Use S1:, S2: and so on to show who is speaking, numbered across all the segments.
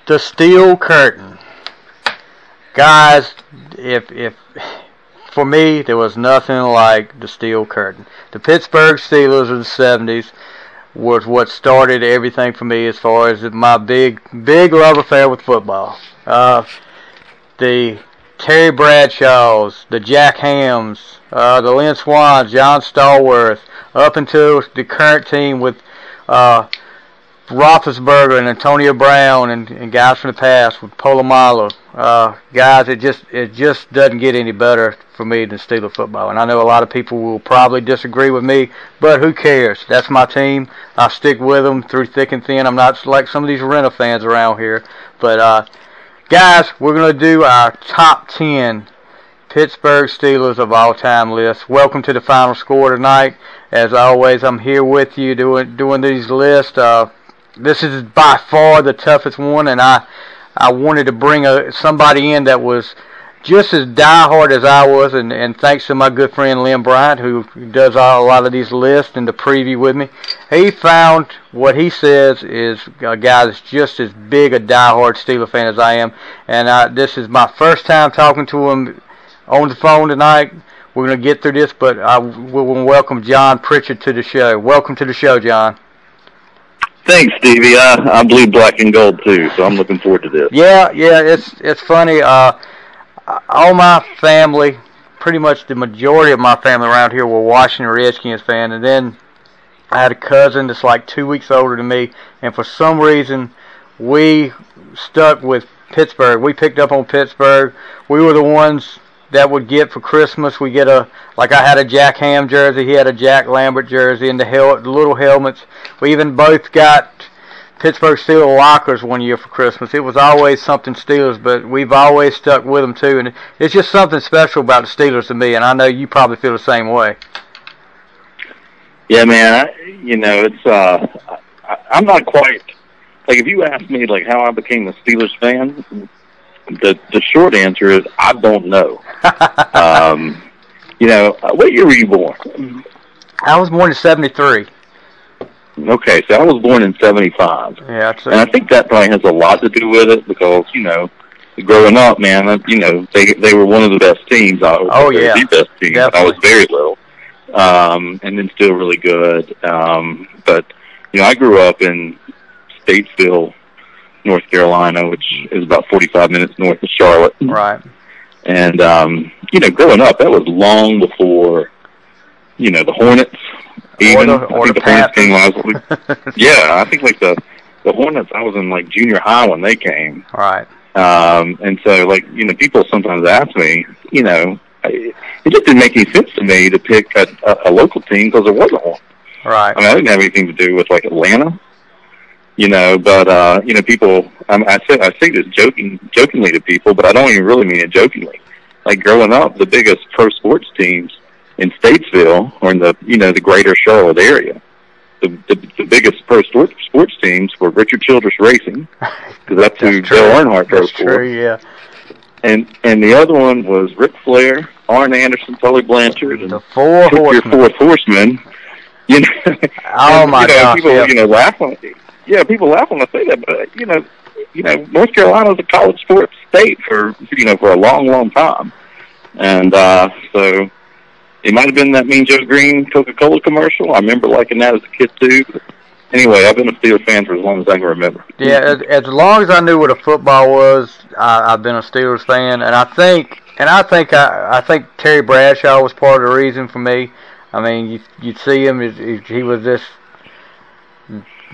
S1: The steel curtain. Guys, if for me, there was nothing like the steel curtain. The Pittsburgh Steelers of the 70s was what started everything for me as far as my big love affair with football. The Terry Bradshaws, the Jack Hams, the Lynn Swans, John Stallworth, up until the current team with Roethlisberger and Antonio Brown and guys from the past with Polamalu. Guys, it just doesn't get any better for me than Steeler football. And I know a lot of people will probably disagree with me, but who cares? That's my team. I stick with them through thick and thin. I'm not like some of these Rena fans around here. But, guys, we're going to do our top 10 Pittsburgh Steelers of all time list. Welcome to the final score tonight. As always, I'm here with you doing these lists. This is by far the toughest one, and I wanted to bring somebody in that was just as diehard as I was, and thanks to my good friend Lynn Bryant, who does a lot of these lists and the preview with me. He found what he says is a guy that's just as big a diehard Steeler fan as I am, and this is my first time talking to him on the phone tonight. We're going to get through this, but I will welcome John Pritchett to the show. Welcome to the show, John.
S2: Thanks, Stevie. I bleed black and gold too, so I'm looking forward to this.
S1: Yeah, it's funny. All my family, pretty much the majority of my family around here, were Washington Redskins fans, and then I had a cousin that's like 2 weeks older than me, and for some reason we stuck with Pittsburgh. We picked up on Pittsburgh. We were the ones that would get for Christmas. We get I had a Jack Ham jersey, he had a Jack Lambert jersey, and the little helmets. We even both got Pittsburgh Steelers lockers one year for Christmas. It was always something Steelers, but we've always stuck with them too, and it's just something special about the Steelers to me, and I know you probably feel the same way.
S2: Yeah, man, I'm not quite, like, if you ask me, like, how I became a Steelers fan, the short answer is I don't know. What year were you born?
S1: I was born in 73.
S2: Okay, so I was born in 75.
S1: Yeah,
S2: and I think that probably has a lot to do with it because, growing up, man, they were one of the best teams. The best team.
S1: Definitely.
S2: I was very little, and then still really good. But I grew up in Statesville, North Carolina, which is about 45 minutes north of Charlotte.
S1: Right.
S2: And growing up, that was long before, the Hornets. Even I think the Hornets came when I was yeah, I think like the Hornets. I was in like junior high when they came.
S1: Right.
S2: And so people sometimes ask me, it just didn't make any sense to me to pick a local team because there wasn't one.
S1: Right.
S2: I mean, I didn't have anything to do with like Atlanta. But people. I say this jokingly to people, but I don't even really mean it jokingly. Like growing up, the biggest pro sports teams in Statesville or in the greater Charlotte area, the biggest pro sports teams were Richard Childress Racing, because that's who Dale Earnhardt drove for.
S1: True, yeah.
S2: And the other one was Ric Flair, Arn Anderson, Tully Blanchard, and
S1: the Four Horsemen.
S2: Your Fourth Horsemen.
S1: Oh my gosh!
S2: People, laugh on it. Yeah, people laugh when I say that, but North Carolina's a college sports state for a long, long time, and so it might have been that Mean Joe Green Coca-Cola commercial. I remember liking that as a kid too. But anyway, I've been a Steelers fan for as long as I can remember.
S1: Yeah, as long as I knew what a football was, I've been a Steelers fan, and I think Terry Bradshaw was part of the reason for me. I mean, you'd see him; he was this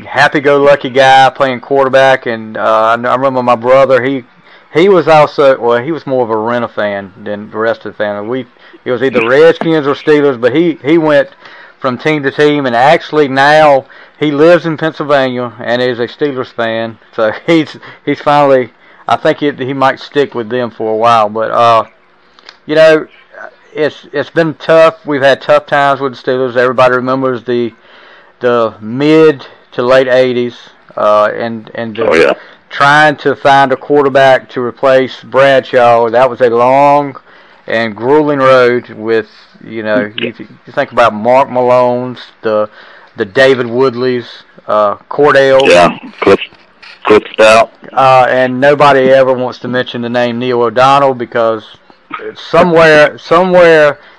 S1: happy-go-lucky guy playing quarterback, and I remember my brother. He was also he was more of a Rena fan than the rest of the family. It was either Redskins or Steelers, but he went from team to team, and actually now he lives in Pennsylvania and is a Steelers fan. So he's finally. I think he might stick with them for a while, but it's been tough. We've had tough times with the Steelers. Everybody remembers the mid to late 80s, and trying to find a quarterback to replace Bradshaw. That was a long and grueling road with, you think about Mark Malone's, the David Woodley's, Cordell.
S2: Yeah, Cliff Stout.
S1: and nobody ever wants to mention the name Neil O'Donnell because somewhere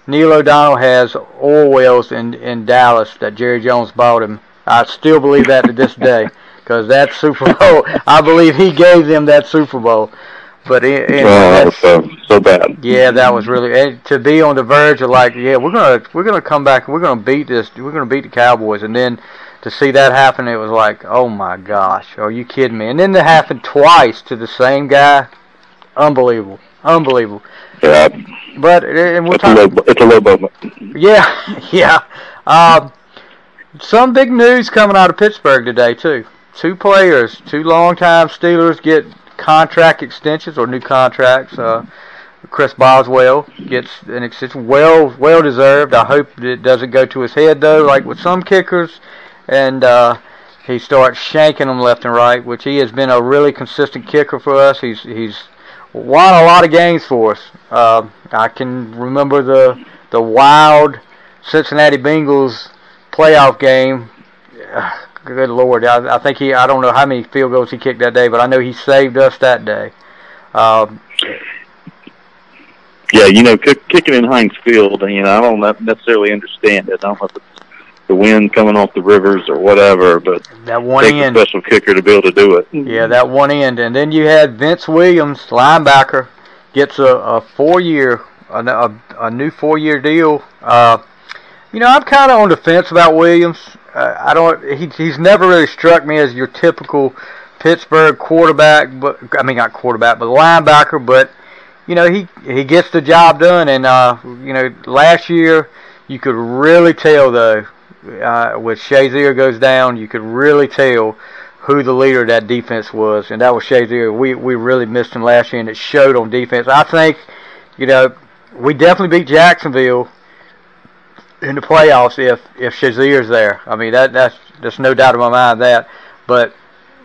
S1: Neil O'Donnell has oil wells in Dallas that Jerry Jones bought him. I still believe that to this day because that Super Bowl, I believe he gave them that Super Bowl. But
S2: that was so bad.
S1: Yeah, that was really, and to be on the verge of like, yeah, we're gonna come back, we're gonna beat the Cowboys, and then to see that happen, it was like, oh my gosh, are you kidding me? And then it happened twice to the same guy, unbelievable.
S2: Yeah,
S1: but and we'll
S2: it's a low moment.
S1: Yeah. Some big news coming out of Pittsburgh today too. Two longtime Steelers get contract extensions or new contracts. Chris Boswell gets an extension, well deserved. I hope it doesn't go to his head though, like with some kickers, and he starts shanking them left and right. Which he has been a really consistent kicker for us. He's won a lot of games for us. I can remember the wild Cincinnati Bengals playoff game. Good Lord, I think I don't know how many field goals he kicked that day, but I know he saved us that day.
S2: Yeah, kicking in Heinz Field, I don't necessarily understand it. I don't know if it's the wind coming off the rivers or whatever, but
S1: that one
S2: takes a special kicker to be able to do it.
S1: Yeah, that one end. And then you had Vince Williams, linebacker, gets a 4-year, a new 4-year deal. I'm kind of on the fence about Williams. He's never really struck me as your typical Pittsburgh quarterback, but not quarterback, but linebacker. But he gets the job done. And last year you could really tell though, with Shazier goes down, you could really tell who the leader of that defense was, and that was Shazier. We really missed him last year, and it showed on defense. I think we definitely beat Jacksonville in the playoffs if Shazier's there. I mean there's no doubt in my mind that. But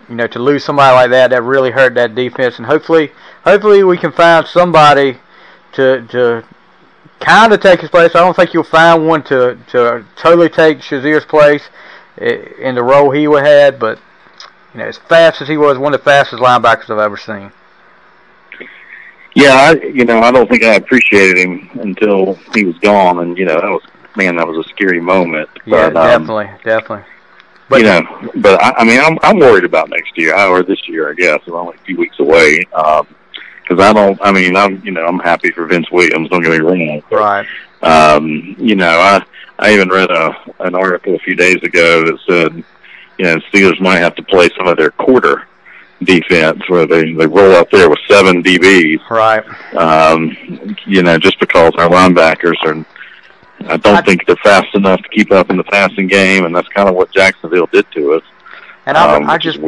S1: to lose somebody like that really hurt that defense. And hopefully we can find somebody to kind of take his place. I don't think you'll find one to totally take Shazier's place in the role he had. But as fast as he was, one of the fastest linebackers I've ever seen.
S2: Yeah, I don't think I appreciated him until he was gone, and that was a scary moment.
S1: Yeah, but, definitely. But
S2: I'm worried about next year or this year. I guess we're only a few weeks away. Because I'm happy for Vince Williams. Don't get me wrong.
S1: Right.
S2: I even read an article a few days ago that said, Steelers might have to play some of their quarter defense where they roll out there with 7 DBs.
S1: Right.
S2: Just because our linebackers are. I don't think they're fast enough to keep up in the passing game, and that's kind of what Jacksonville did to us.
S1: And I just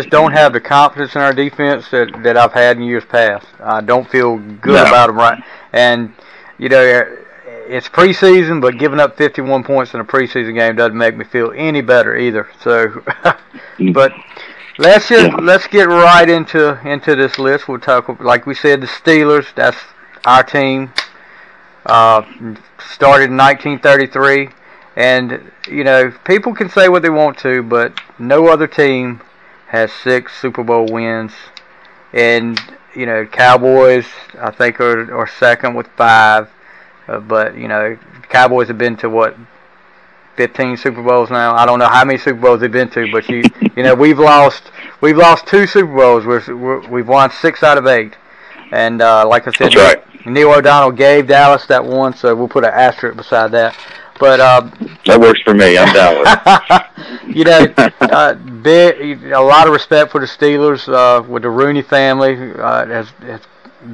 S1: don't have the confidence in our defense that I've had in years past. I don't feel good about them, right? And it's preseason, but giving up 51 points in a preseason game doesn't make me feel any better either. So, but let's get right into this list. We'll talk, like we said, the Steelers. That's our team. Started in 1933, and people can say what they want to, but no other team has 6 Super Bowl wins, and Cowboys I think are second with 5, but Cowboys have been to 15 Super Bowls now. I don't know how many Super Bowls they've been to, but we've lost 2 Super Bowls. We've won 6 out of 8, and like I said,
S2: that's right.
S1: Neil O'Donnell gave Dallas that one, so we'll put an asterisk beside that. But
S2: that works for me. I'm Dallas.
S1: A lot of respect for the Steelers with the Rooney family has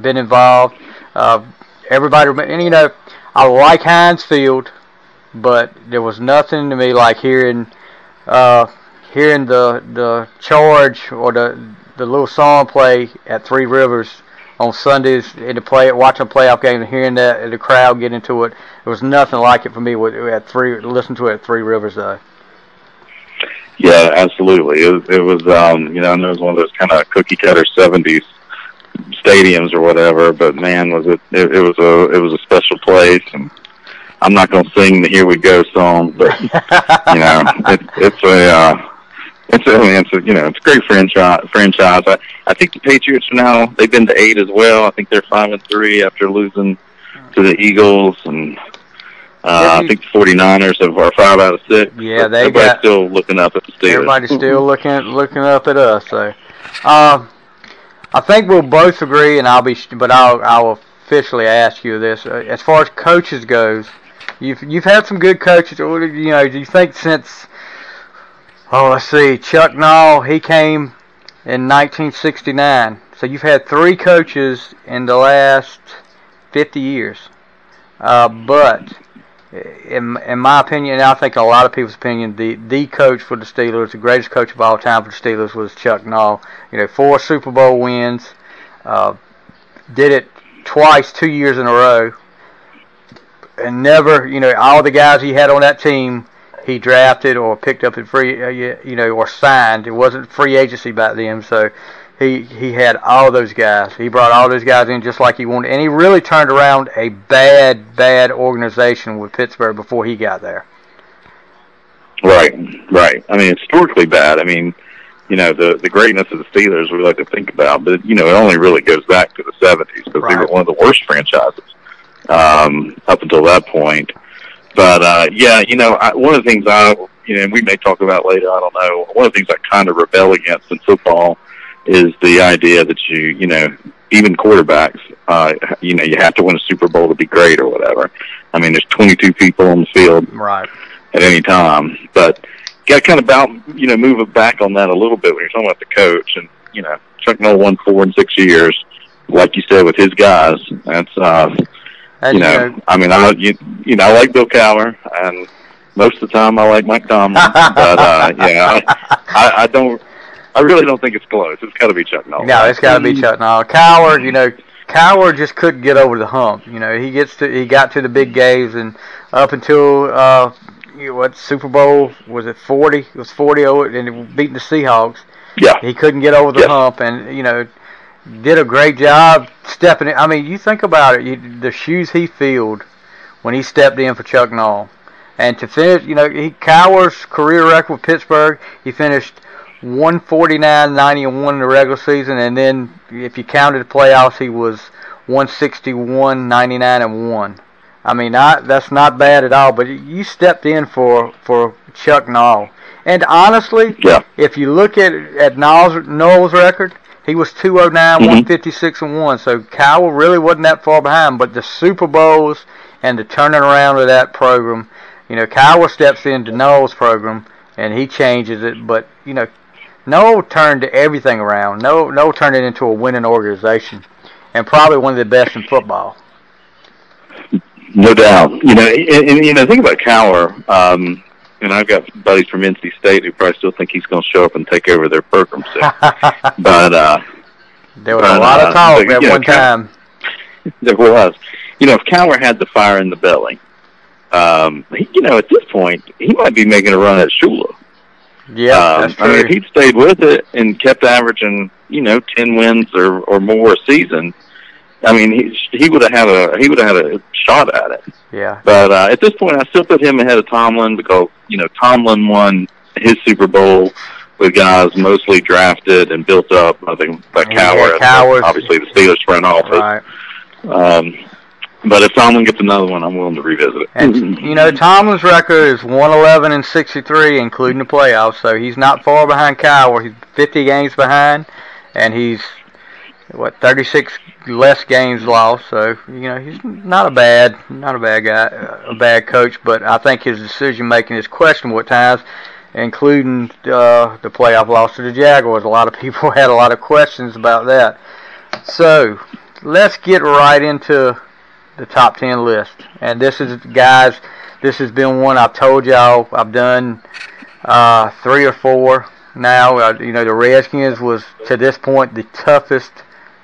S1: been involved. Everybody, and I like Heinz Field, but there was nothing to me like hearing the charge or the little song play at Three Rivers on Sundays watching a playoff game and hearing the crowd get into it. There was nothing like it for me listen to it at Three Rivers though.
S2: Yeah, absolutely. It was I know it was one of those kind of cookie cutter 70s stadiums or whatever, but man, was it was a special place. And I'm not going to sing the Here We Go song, but it's a great franchise. I think the Patriots are now, they've been to 8 as well. I think they're 5-3 after losing to the Eagles, and I think the 49ers are 5 out of 6.
S1: Yeah,
S2: everybody's still looking up at the Steelers.
S1: Everybody's still looking up at us. So, I think we'll both agree, and I'll officially ask you this: as far as coaches goes, you've had some good coaches. Do you think since let's see, Chuck Noll, he came in 1969. So you've had 3 coaches in the last 50 years. But in my opinion, and I think a lot of people's opinion, the coach for the Steelers, the greatest coach of all time for the Steelers, was Chuck Noll. 4 Super Bowl wins, did it twice, 2 years in a row, and never, all the guys he had on that team, he drafted or picked up in free, or signed. It wasn't free agency back then, so he had all those guys. He brought all those guys in just like he wanted, and he really turned around a bad organization with Pittsburgh before he got there.
S2: Right. I mean, historically bad. I mean, the greatness of the Steelers we like to think about, but it only really goes back to the 70s because they were one of the worst franchises up until that point. But one of the things and we may talk about later, I don't know. One of the things I kind of rebel against in football is the idea that even quarterbacks, you have to win a Super Bowl to be great or whatever. I mean, there's 22 people on the field at any time, but got to kind of move it back on that a little bit when you're talking about the coach. And Chuck Noll won 4 in 6 years, like you said, with his guys. That's I mean, I like Bill Cowher, and most of the time I like Mike Tomlin, but I really don't think it's close. It's got to be Chuck Noll.
S1: No, it's got to be Chuck Noll. Cowher just couldn't get over the hump. He got to the big games, and up until Super Bowl was it 40? It was 40 and beating the Seahawks.
S2: Yeah,
S1: he couldn't get over the hump, and did a great job stepping in. I mean, you think about it, the shoes he filled when he stepped in for Chuck Noll. And to finish, Cowher's career record with Pittsburgh, he finished 149, 90, and 1 in the regular season, and then if you counted the playoffs, he was 161, 99, and 1. I mean, that's not bad at all, but you stepped in for Chuck Noll. And honestly, if you look at Noll's record, he was 209, 156, and 1. So Cowher really wasn't that far behind. But the Super Bowls and the turning around of that program, Cowher steps into Noll's program and he changes it. But Noll turned everything around. Noll turned it into a winning organization, and probably one of the best in football.
S2: No doubt. And think about Cowher. And I've got buddies from NC State who probably still think he's going to show up and take over their program soon. But
S1: there was a lot of talk at one time.
S2: There was. If Cowher had the fire in the belly, at this point, he might be making a run at Shula.
S1: Yeah, that's true.
S2: I mean, if he'd stayed with it and kept averaging, 10 wins or more a season, I mean, he would have had a shot at it.
S1: Yeah.
S2: But at this point, I still put him ahead of Tomlin because Tomlin won his Super Bowl with guys mostly drafted and built up. I think by Cowher, obviously the Steelers front office.
S1: Right.
S2: But if Tomlin gets another one, I'm willing to revisit it.
S1: And Tomlin's record is 111 and 63, including the playoffs. So he's not far behind Cowher. He's 50 games behind, and he's 36 less games lost. So he's not a bad guy, a bad coach. But I think his decision making is questionable at times, including the playoff loss to the Jaguars. A lot of people had a lot of questions about that. So let's get right into the top 10 list. And this has been one I've told y'all I've done 3 or 4 now. The Redskins was to this point the toughest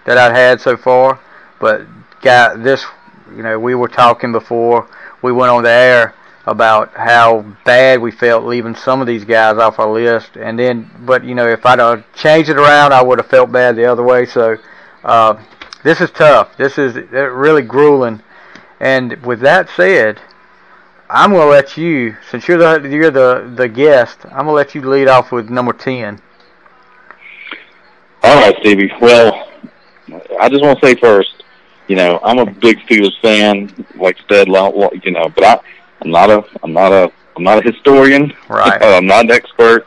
S1: that I've had so far, but we were talking before we went on the air about how bad we felt leaving some of these guys off our list, but if I'd changed it around, I would have felt bad the other way. So this is tough. This is really grueling. And with that said, I'm gonna let you, since you're the guest, I'm gonna let you lead off with number 10.
S2: All right, Stevie. Well, I just want to say first, I'm a big Steelers fan, like I said, but I'm not a historian.
S1: Right.
S2: I'm not an expert,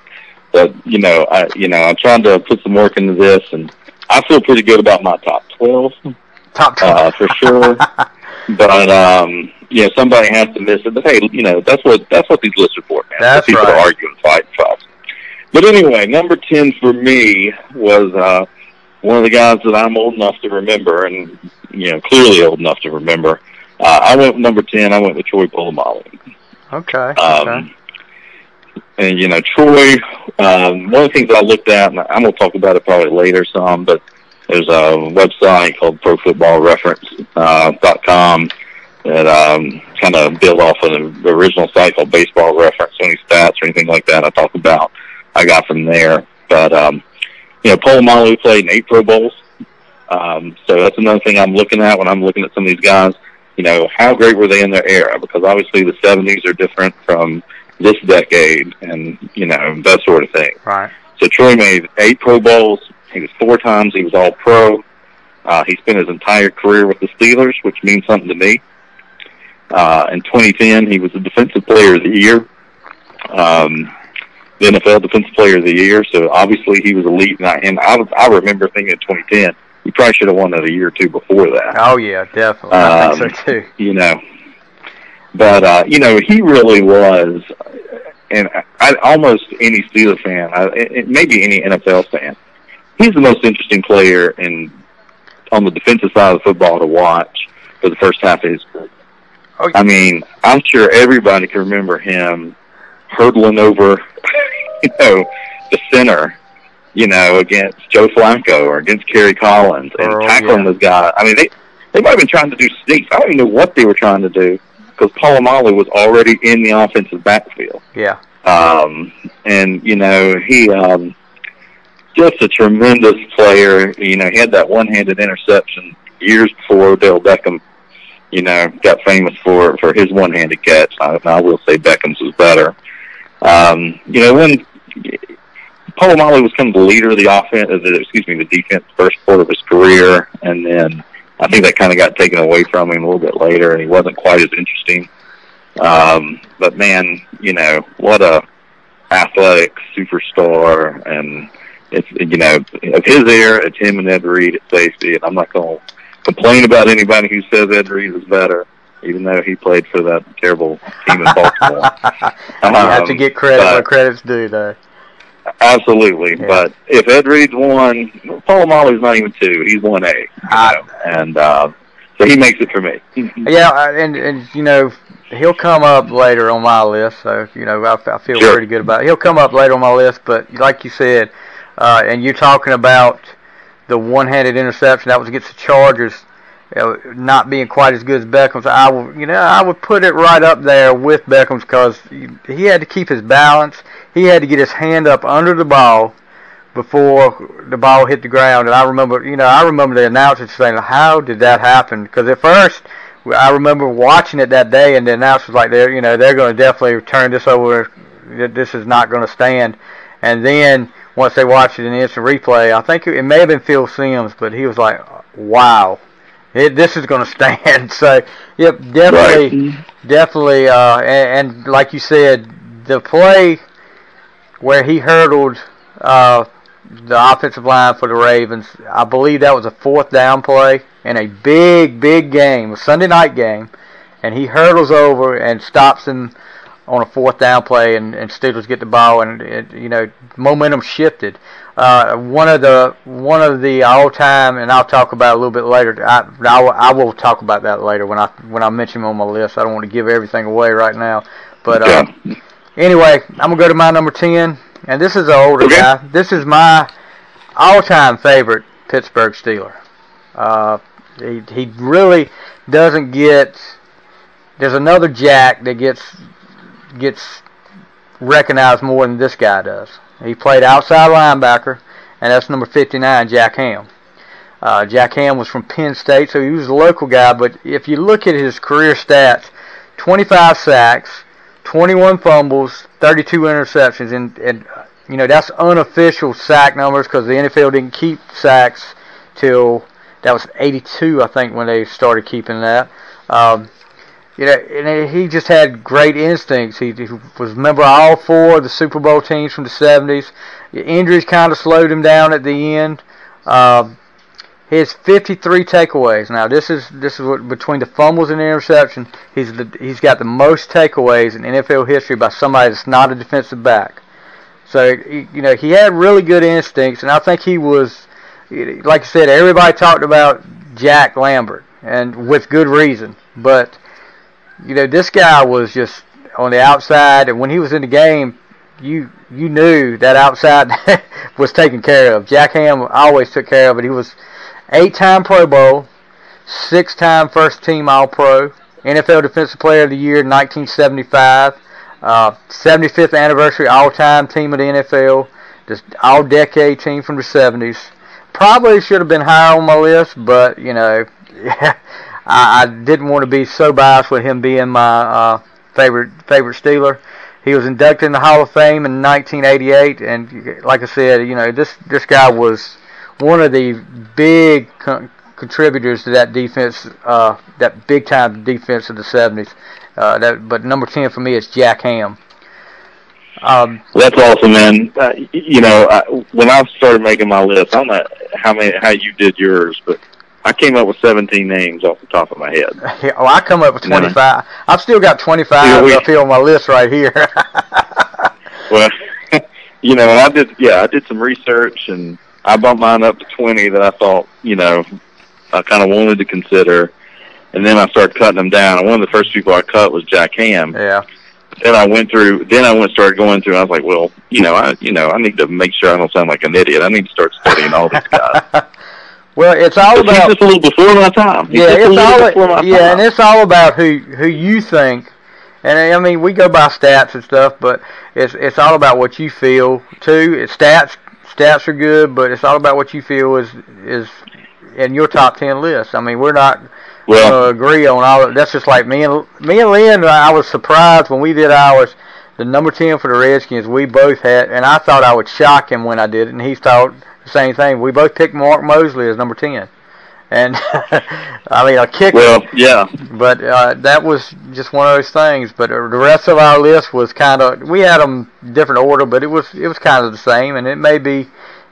S2: but I'm trying to put some work into this, and I feel pretty good about my top 12.
S1: Top 12
S2: for sure. But somebody has to miss it. But hey, that's what these lists are for, man.
S1: That's
S2: people
S1: right.
S2: to argue and fight and fuss. But anyway, number 10 for me was one of the guys that I'm old enough to remember, and clearly old enough to remember. I went with number 10. I went with Troy Polamalu.
S1: Okay.
S2: And Troy, one of the things I looked at, and I'm going to talk about it probably later some, but there's a website called ProFootballReference.com that kind of built off of the original site called Baseball Reference. So any stats or anything like that I got from there. But Polamalu played in 8 Pro Bowls. So that's another thing I'm looking at when I'm looking at some of these guys. How great were they in their era? Because obviously the 70s are different from this decade and, that sort of thing.
S1: Right.
S2: So Troy made 8 Pro Bowls. He was 4 times. He was All-Pro. He spent his entire career with the Steelers, which means something to me. In 2010, he was the Defensive Player of the Year. The NFL Defensive Player of the Year, so obviously he was elite. And I remember thinking in 2010, he probably should have won that a year or two before that.
S1: Oh, yeah, definitely. I think so, too.
S2: But, he really was, and almost any Steelers fan, maybe any NFL fan, he's the most interesting player on the defensive side of the football to watch for the first half of his career.
S1: Oh, yeah.
S2: I mean, I'm sure everybody can remember him hurdling over, the center, against Joe Flacco or against Kerry Collins and tackling this guy. I mean, they might have been trying to do sneaks. I don't even know what they were trying to do because Polamalu was already in the offensive backfield.
S1: Yeah.
S2: And, he just a tremendous player. He had that one-handed interception years before Odell Beckham, got famous for his one-handed catch. I will say Beckham's was better. When Polamalu was kind of the leader of the offense, the defense first part of his career, and then I think that kind of got taken away from him a little bit later, and he wasn't quite as interesting. But man, what a athletic superstar, and it's of his era, it's him and Ed Reed at safety, and I'm not going to complain about anybody who says Ed Reed is better, even though he played for that terrible team in Baltimore.
S1: You have to get credit where credit's due, though.
S2: Absolutely, yeah. But if Ed Reed's 1, Polamalu's not even 2. He's 1A, and so he makes it for me.
S1: Yeah, and he'll come up later on my list. So I feel pretty good about it. He'll come up later on my list, but like you said, and you're talking about the one-handed interception that was against the Chargers. Not being quite as good as Beckham's, I would put it right up there with Beckham's because he had to keep his balance. He had to get his hand up under the ball before the ball hit the ground. And I remember the announcers saying, "How did that happen?" Because at first, I remember watching it that day, and the announcers like they're going to definitely turn this over. This is not going to stand. And then once they watched it in the instant replay, I think it may have been Phil Simms, but he was like, "Wow. This is going to stand." So, yep, definitely, and like you said, the play where he hurdled the offensive line for the Ravens, I believe that was a 4th down play in a big game, a Sunday night game, and he hurdles over and stops him on a 4th down play, and Steelers get the ball, and momentum shifted. One of the all-time, and I'll talk about it a little bit later. I will talk about that later when I mention him on my list. I don't want to give everything away right now, but anyway, I'm gonna go to my number 10, and this is an older guy. This is my all-time favorite Pittsburgh Steeler. He really doesn't get. There's another Jack that gets recognized more than this guy does. He played outside linebacker, and that's number 59, Jack Ham. Jack Ham was from Penn State, so he was a local guy, but if you look at his career stats, 25 sacks, 21 fumbles, 32 interceptions, and that's unofficial sack numbers because the NFL didn't keep sacks till that was '82, I think, when they started keeping that. And he just had great instincts. He was a member of all 4 of the Super Bowl teams from the '70s. The injuries kind of slowed him down at the end. He has 53 takeaways. Now this is what, between the fumbles and the interception, he's got the most takeaways in NFL history by somebody that's not a defensive back. So he had really good instincts, and I think he was, like I said, everybody talked about Jack Lambert, and with good reason. But this guy was just on the outside, and when he was in the game, you knew that outside was taken care of. Jack Ham always took care of it. He was 8-time Pro Bowl, 6-time first-team All-Pro, NFL Defensive Player of the Year in 1975, 75th anniversary all-time team of the NFL, just all-decade team from the 70s. Probably should have been higher on my list, but, I didn't want to be so biased with him being my favorite Steeler. He was inducted in the Hall of Fame in 1988, and like I said, this guy was one of the big contributors to that defense, that big-time defense of the 70s. But number 10 for me is Jack Ham.
S2: That's awesome, man. When I started making my list, I don't know how you did yours, but I came up with 17 names off the top of my head.
S1: I come up with 25. I've still got 25 up here on my list right here.
S2: Well, I did some research, and I bumped mine up to 20 that I thought, I kind of wanted to consider, and then I started cutting them down. And one of the first people I cut was Jack Ham.
S1: Yeah.
S2: Then I started going through, and I was like, well, I need to make sure I don't sound like an idiot. I need to start studying all these guys.
S1: Well, it's all about.
S2: He's just a little before my time.
S1: And it's all about who you think. And I mean, we go by stats and stuff, but it's all about what you feel too. Stats are good, but it's all about what you feel is in your top 10 list. I mean, we're not going to agree on all of. That's just like me and Lynn. I was surprised when we did ours. The number 10 for the Redskins, we both had, and I thought I would shock him when I did it, and he thought the same thing. We both picked Mark Mosley as number 10. And, I mean, a kicker.
S2: Well, yeah.
S1: But that was just one of those things. But the rest of our list was kind of, we had them different order, but it was kind of the same, and it may be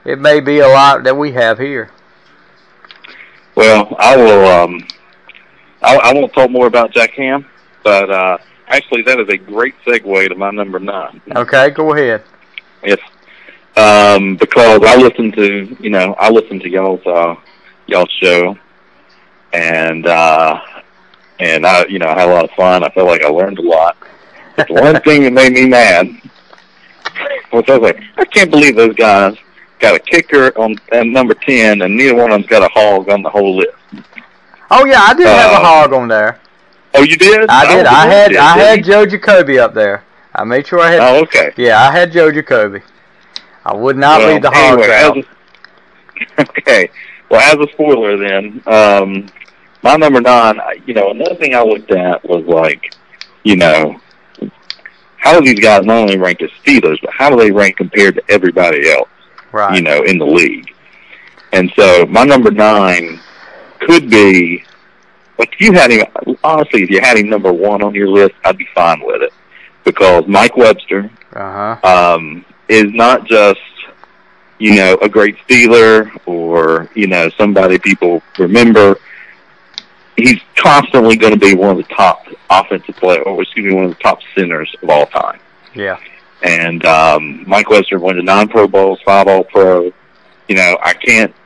S1: a lot that we have here.
S2: Well, I will. I won't talk more about Jack Ham, but actually, that is a great segue to my number 9.
S1: Okay, go ahead.
S2: Yes, because I listened to y'all's show, and I had a lot of fun. I felt like I learned a lot. But the one thing that made me mad was I was like, I can't believe those guys got a kicker at number 10, and neither one of them's got a hog on the whole list.
S1: Oh yeah, I did have a hog on there.
S2: Oh, you did?
S1: I did. I had Joe Jacoby up there. I made sure I had.
S2: Oh, okay.
S1: Yeah, I had Joe Jacoby. I would not leave the hogs out.
S2: Okay. Well, as a spoiler, then, my number 9. Another thing I looked at was like, how do these guys not only rank as Steelers, but how do they rank compared to everybody else?
S1: Right.
S2: In the league. And so my number 9 could be, like, if you had him number 1 on your list, I'd be fine with it. Because Mike Webster is not just, a great Steeler or, somebody people remember. He's constantly going to be one of the top offensive players, one of the top centers of all time.
S1: Yeah.
S2: And Mike Webster won the 9 Pro Bowls, 5 All-Pro.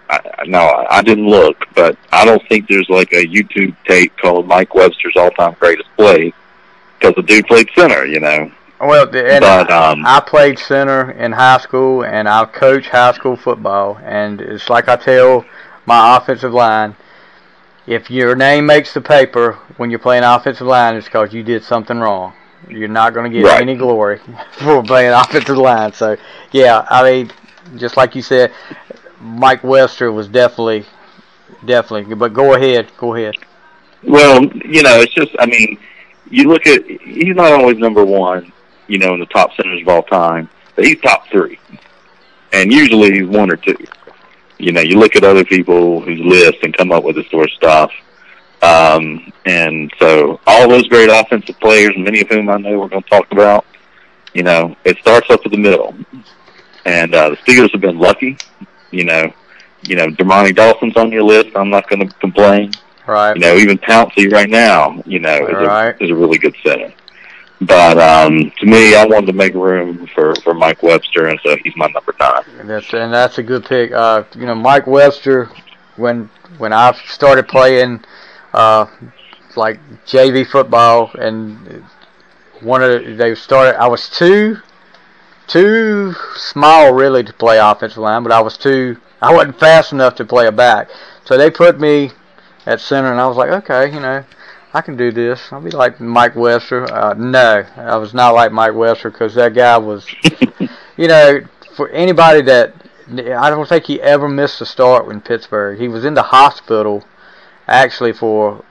S2: I didn't look, but I don't think there's like a YouTube tape called Mike Webster's all-time greatest play because the dude played center,
S1: Well, I played center in high school, and I coach high school football, and it's like I tell my offensive line, if your name makes the paper when you're playing offensive line, it's because you did something wrong. You're not going to get any glory for playing offensive line. So, yeah, I mean, just like you said, Mike Webster was definitely. But go ahead.
S2: Well, it's just, I mean, you look at, he's not always number 1, in the top centers of all time, but he's top 3. And usually he's 1 or 2. You know, you look at other people whose list and come up with this sort of stuff. And so all those great offensive players, many of whom I know we're going to talk about, you know, it starts up at the middle. And the Steelers have been lucky. You know, Dermontti Dawson's on your list. I'm not going to complain.
S1: Right.
S2: You know, even Pouncey right now, you know, is a really good center. But to me, I wanted to make room for Mike Webster, and so he's my number 9.
S1: And that's a good pick. You know, Mike Webster, when I started playing like JV football, and I was too small really to play offensive line, but I wasn't fast enough to play a back. So they put me at center, and I was like, okay, you know, I can do this. I'll be like Mike Webster. No, I was not like Mike Webster, because that guy was, you know, for anybody that, I don't think he ever missed a start in Pittsburgh. He was in the hospital actually for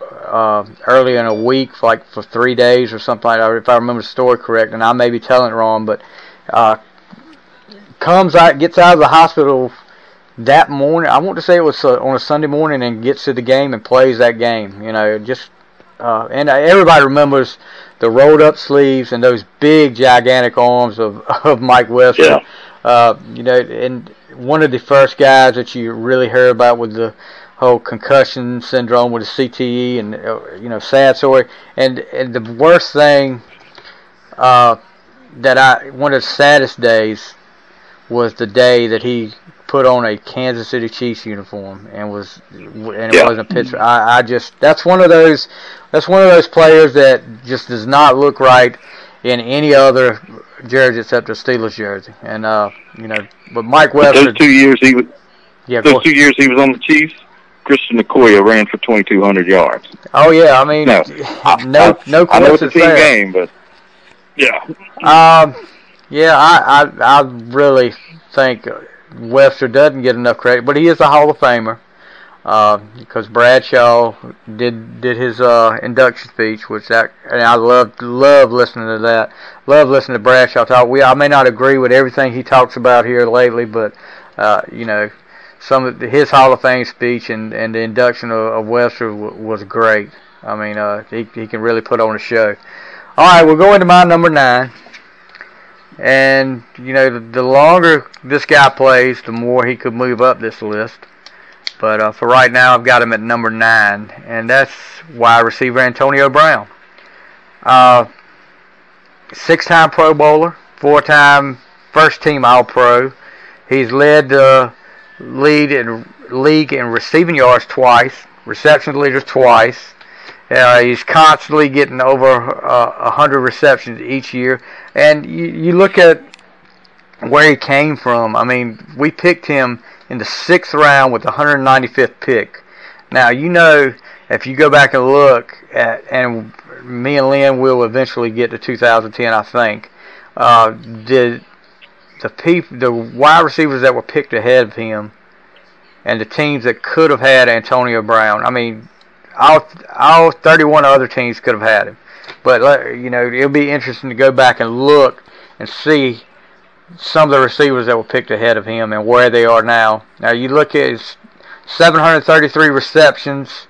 S1: early in a week, for 3 days or something like that, if I remember the story correct, and I may be telling it wrong, but gets out of the hospital that morning. I want to say it was on a Sunday morning, and gets to the game and plays that game. You know, just and everybody remembers the rolled up sleeves and those big gigantic arms of Mike Webster. Yeah. You know, and one of the first guys that you really heard about with the whole concussion syndrome with the CTE, and you know, sad story. And the worst thing one of the saddest days was the day that he put on a Kansas City Chiefs uniform and it wasn't Pittsburgh. I just, that's one of those players that just does not look right in any other jersey except a Steelers jersey. And you know, but Mike Webster.
S2: Those 2 years he was. Yeah, those 2 years he was on the Chiefs, Christian Okoye ran for 2,200 yards.
S1: Oh yeah, I mean, no coincidence
S2: I know it's a team game, but yeah.
S1: Yeah, I really think Webster doesn't get enough credit, but he is a Hall of Famer, because Bradshaw did his induction speech, and I love listening to that. Love listening to Bradshaw talk. I may not agree with everything he talks about here lately, but you know, some of his Hall of Fame speech and the induction of Webster was great. I mean, he can really put on a show. All right, we'll go into my number 9. And, you know, the longer this guy plays, the more he could move up this list. But for right now, I've got him at number 9. And that's wide receiver Antonio Brown. 6-time Pro Bowler, 4-time first-team All-Pro. He's led the league in receiving yards twice, reception leaders twice. He's constantly getting over 100 receptions each year. And you look at where he came from. I mean, we picked him in the 6th round with the 195th pick. Now, you know, if you go back and look at, and me and Lynn will eventually get to 2010, I think, the wide receivers that were picked ahead of him and the teams that could have had Antonio Brown, I mean, all 31 other teams could have had him. But, you know, it'll be interesting to go back and look and see some of the receivers that were picked ahead of him and where they are now. Now, you look at his 733 receptions,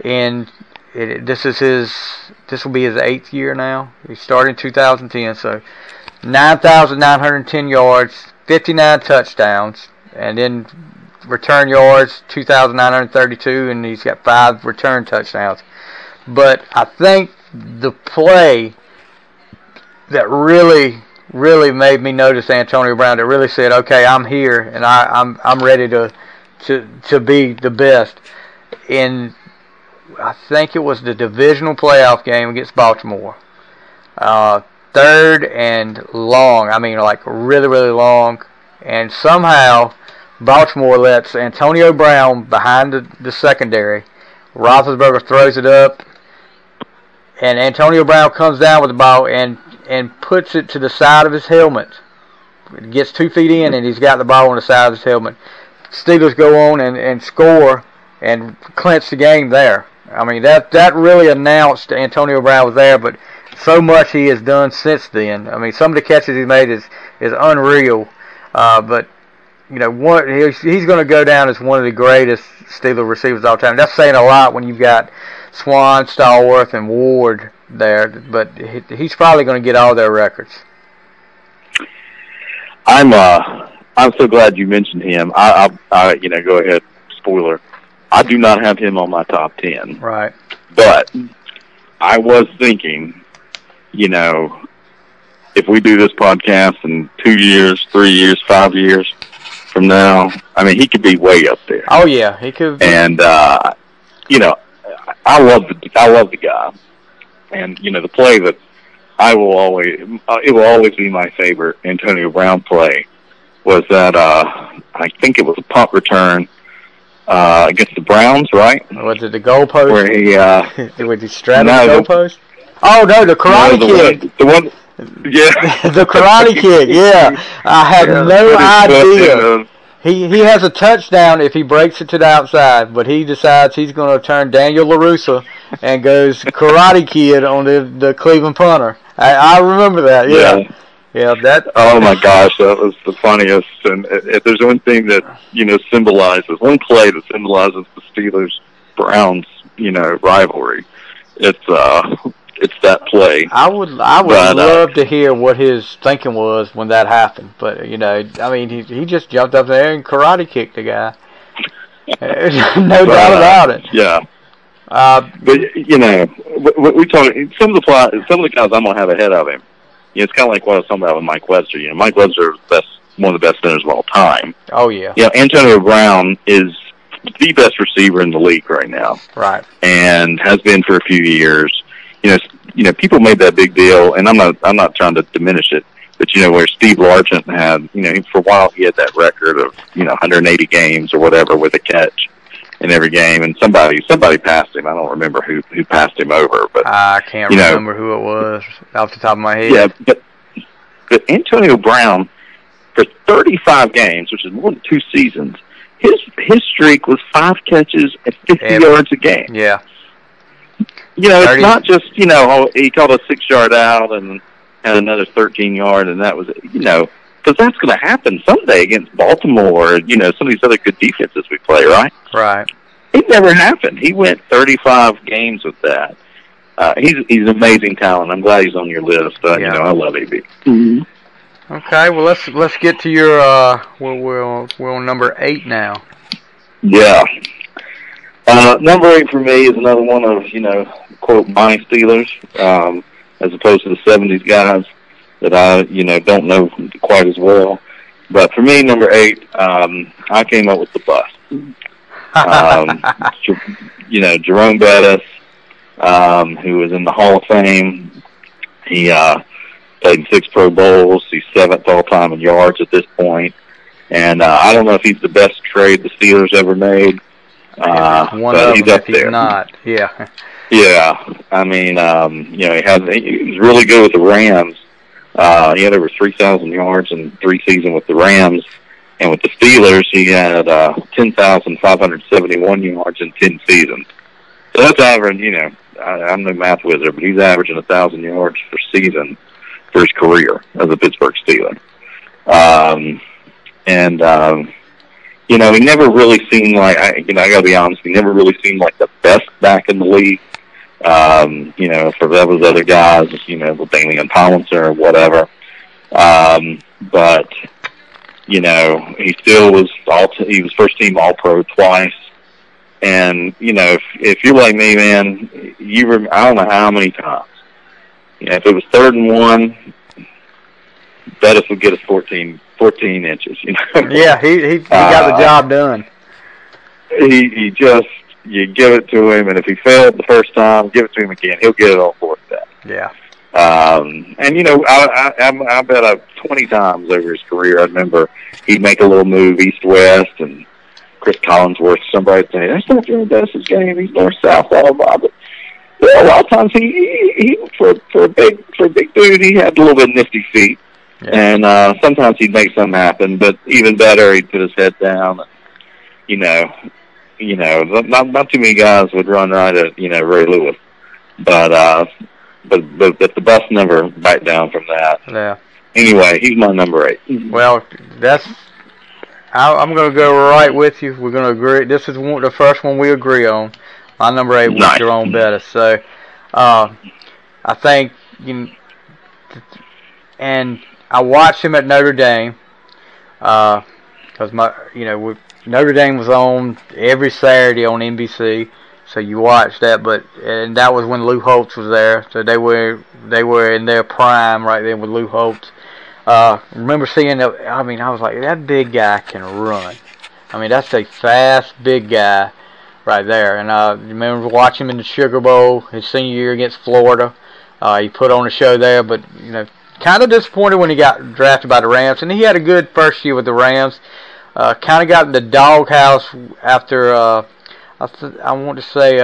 S1: and this will be his 8th year now. He started in 2010, so 9,910 yards, 59 touchdowns, and then return yards, 2,932, and he's got 5 return touchdowns. But I think the play that really made me notice Antonio Brown, that really said, okay, I'm here and I'm ready to be the best. I think it was the divisional playoff game against Baltimore. 3rd and long. I mean, like really long. And somehow Baltimore lets Antonio Brown behind the secondary. Roethlisberger throws it up, and Antonio Brown comes down with the ball and puts it to the side of his helmet. Gets 2 feet in, and he's got the ball on the side of his helmet. Steelers go on and score and clinch the game there. I mean, that really announced Antonio Brown was there, but so much he has done since then. I mean, some of the catches he made is unreal. But you know, he's going to go down as one of the greatest Steeler receivers of all time. That's saying a lot when you've got Swan, Stallworth, and Ward there. But he's probably going to get all their records.
S2: I'm so glad you mentioned him. I go ahead. Spoiler. I do not have him on my top 10.
S1: Right.
S2: But I was thinking, you know, if we do this podcast in 2 years, 3 years, 5 years from now, I mean, he could be way up there.
S1: Oh yeah, he could.
S2: And you know, I love the guy, and you know, the play that it will always be my favorite Antonio Brown play was that I think it was a punt return against the Browns, right?
S1: Was it the goalpost?
S2: Where he
S1: was he straddling the goalpost? Oh no, the karate kick.
S2: The one. Yeah.
S1: The karate kick, yeah. I had no idea. He has a touchdown if he breaks it to the outside, but he decides he's going to turn Daniel LaRussa and goes Karate Kid on the Cleveland punter. I remember that, yeah. Yeah, that.
S2: Oh my gosh, that was the funniest. And if there's one thing that, you know, symbolizes, one play that symbolizes the Steelers-Browns, you know, rivalry, it's that play.
S1: I would love to hear what his thinking was when that happened. But, you know, I mean, he just jumped up there and karate kicked the guy. No doubt about it.
S2: Yeah. But, you know, we talk, some of the guys I'm going to have ahead of him. You know, it's kind of like what I was talking about with Mike Webster. You know, Mike Webster is one of the best centers of all time.
S1: Oh, yeah.
S2: You know, Antonio Brown is the best receiver in the league right now.
S1: Right. And
S2: has been for a few years. You know, people made that big deal, and I'm not trying to diminish it, but you know, where Steve Largent had, you know, for a while he had that record of, you know, 180 games or whatever with a catch in every game, and somebody passed him. I don't remember who passed him over, but
S1: I can't remember who it was off the top of my head.
S2: Yeah, but Antonio Brown, for 35 games, which is more than 2 seasons, his streak was 5 catches at 50 yards a game.
S1: Yeah.
S2: You know, it's not just, you know, he called a 6-yard out and had another 13-yard, and that was, you know, because that's going to happen someday against Baltimore or, you know, some of these other good defenses we play, right?
S1: Right.
S2: It never happened. He went 35 games with that. He's an amazing talent. I'm glad he's on your list. You know, I love AB. Mm-hmm.
S1: Okay, well, let's get to your, we're on number 8 now.
S2: Yeah. Number 8 for me is another one of, you know, quote, my Steelers, as opposed to the 70s guys that I, you know, don't know quite as well. But for me, number 8, I came up with the bust. You know, Jerome Bettis, who was in the Hall of Fame. He played in 6 Pro Bowls. He's 7th all-time in yards at this point. And I don't know if he's the best trade the Steelers ever made. But he's up there.
S1: Not, yeah.
S2: Yeah, I mean, you know, he was really good with the Rams. He had over 3,000 yards in 3 seasons with the Rams, and with the Steelers, he had 10,571 yards in 10 seasons. So that's average. You know, I'm no math wizard, but he's averaging 1,000 yards per season for his career as a Pittsburgh Steeler. You know, he never really seemed like, I got to be honest, he never really seemed like the best back in the league. You know, for those other guys, you know, with Damian Tomlinson or whatever. But, you know, he still was he was first team All-Pro twice. And, you know, if you're like me, man, I don't know how many times. You know, if it was 3rd and 1, Bettis would get us 14 inches, you know.
S1: Yeah, he got the job done.
S2: He just, you give it to him, and if he failed the first time, give it to him again. He'll get it on 4th down.
S1: Yeah.
S2: And, you know, I bet 20 times over his career, I remember he'd make a little move east-west, and Chris Collinsworth, somebody would say, that's not Jerome Bettis' game, he's north-south, blah, blah, blah. But yeah, a lot of times he for a big dude, he had a little bit of nifty feet. Yeah. And sometimes he'd make something happen, but even better, he'd put his head down. And, you know, not too many guys would run right at, you know, Ray Lewis, but the bus never backed down from that.
S1: Yeah.
S2: anyway, he's my number 8.
S1: Well, I'm going to go right with you. We're going to agree. This is the first one we agree on. My number 8 was Jerome Bettis. So, I think, and I watched him at Notre Dame, because Notre Dame was on every Saturday on NBC. So you watched that, and that was when Lou Holtz was there. So they were in their prime right then with Lou Holtz. Remember seeing that? I mean, I was like, that big guy can run. I mean, that's a fast, big guy right there. And I remember watching him in the Sugar Bowl his senior year against Florida. He put on a show there, but kind of disappointed when he got drafted by the Rams. And he had a good first year with the Rams. Kind of got in the doghouse after. I want to say,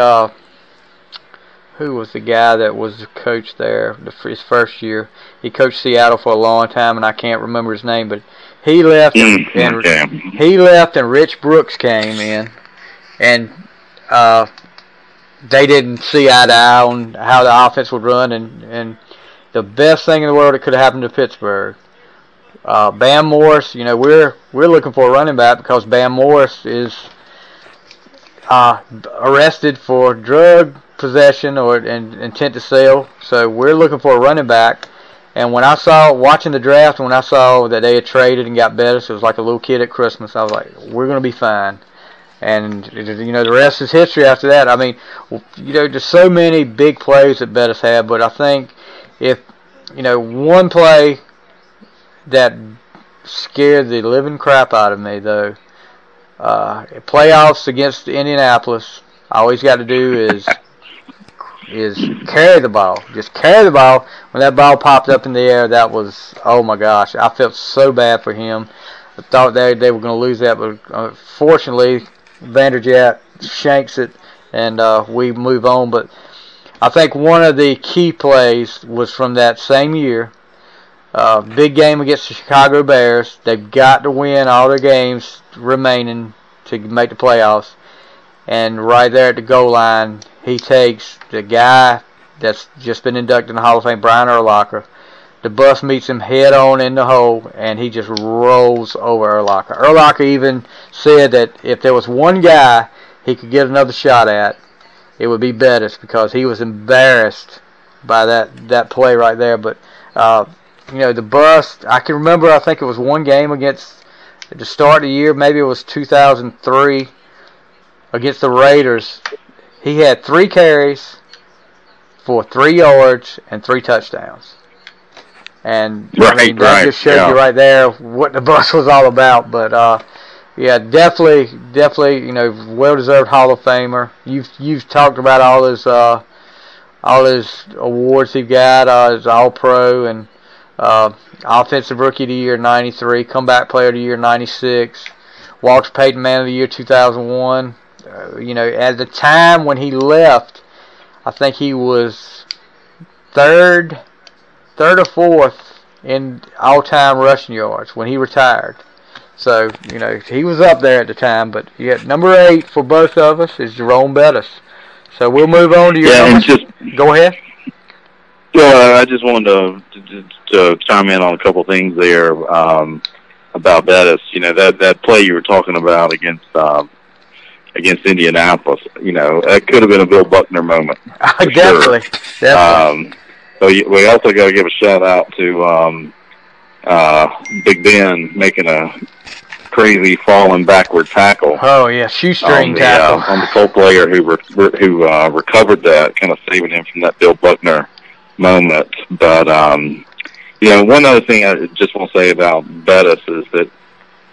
S1: who was the guy that was the coach there his first year? He coached Seattle for a long time, and I can't remember his name, but he left, and Rich Brooks came in, and they didn't see eye to eye on how the offense would run, and the best thing in the world that could have happened to Pittsburgh. Bam Morris, we're looking for a running back because Bam Morris is arrested for drug possession or intent to sell. So we're looking for a running back. And when I saw, watching the draft, when I saw that they had traded and got Bettis, it was like a little kid at Christmas. I was like, we're going to be fine. And, the rest is history after that. I mean, there's so many big plays that Bettis had, but I think if, one play that scared the living crap out of me, though, playoffs against Indianapolis, all he's got to do is carry the ball. Just carry the ball. When that ball popped up in the air, that was, oh my gosh, I felt so bad for him. I thought they were going to lose that, but fortunately, Vanderjagt shanks it, and we move on. But I think one of the key plays was from that same year. Big game against the Chicago Bears. They've got to win all their games remaining to make the playoffs. And right there at the goal line, he takes the guy that's just been inducted in the Hall of Fame, Brian Urlacher. The bus meets him head on in the hole, and he just rolls over Urlacher. Urlacher even said that if there was one guy he could get another shot at, it would be Bettis, because he was embarrassed by that play right there. But the bus, I can remember, I think it was one game against, at the start of the year, maybe it was 2003, against the Raiders. He had 3 carries for 3 yards and 3 touchdowns. And that just showed you right there what the bus was all about. But definitely, well-deserved Hall of Famer. You've talked about all his awards he got, his All-Pro and Offensive Rookie of the Year 93, Comeback Player of the Year 96, Walter Payton Man of the Year 2001. At the time when he left, I think he was third or fourth in all-time rushing yards when he retired. So, he was up there at the time. But number 8 for both of us is Jerome Bettis. So we'll move on to your go ahead.
S2: Well, I just wanted to chime in on a couple things there about Bettis. That play you were talking about against Indianapolis, that could have been a Bill Buckner moment.
S1: Definitely.
S2: So we also got to give a shout out to Big Ben making a crazy falling backward tackle.
S1: Oh yeah, shoestring tackle
S2: on the Colt player who recovered that, kind of saving him from that Bill Buckner moment. But one other thing I just want to say about Bettis is that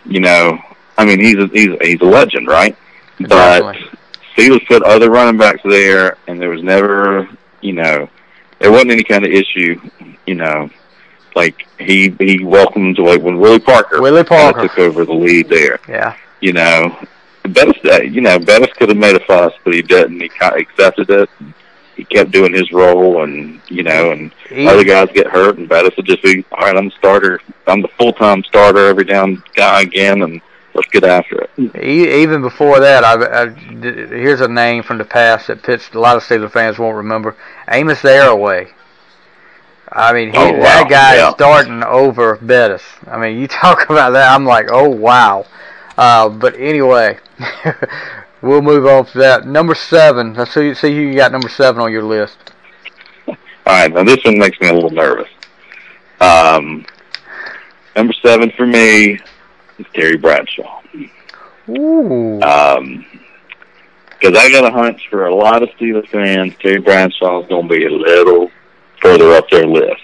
S2: he's a legend, right? But Steelers put other running backs there, and there was never, there wasn't any kind of issue, like he welcomed away when Willie Parker took over the lead there.
S1: Yeah.
S2: Bettis could have made a fuss, but he didn't. He accepted it. He kept doing his role, and other guys get hurt, and Bettis would just be, all right, I'm the starter. I'm the full-time starter, every down guy again, and let's get after it.
S1: Even before that, here's a name from the past that a lot of Steelers fans won't remember. Amos Arroway. I mean,
S2: Oh, wow.
S1: that guy
S2: Yeah.
S1: is starting over Bettis. I mean, you talk about that, I'm like, oh, wow. But anyway, we'll move on to that. Number 7. Let's see who you got number 7 on your list.
S2: All right, now this one makes me a little nervous. Number 7 for me is Terry Bradshaw.
S1: Ooh.
S2: Because I got a hunch for a lot of Steelers fans, Terry Bradshaw is going to be a little further up their list.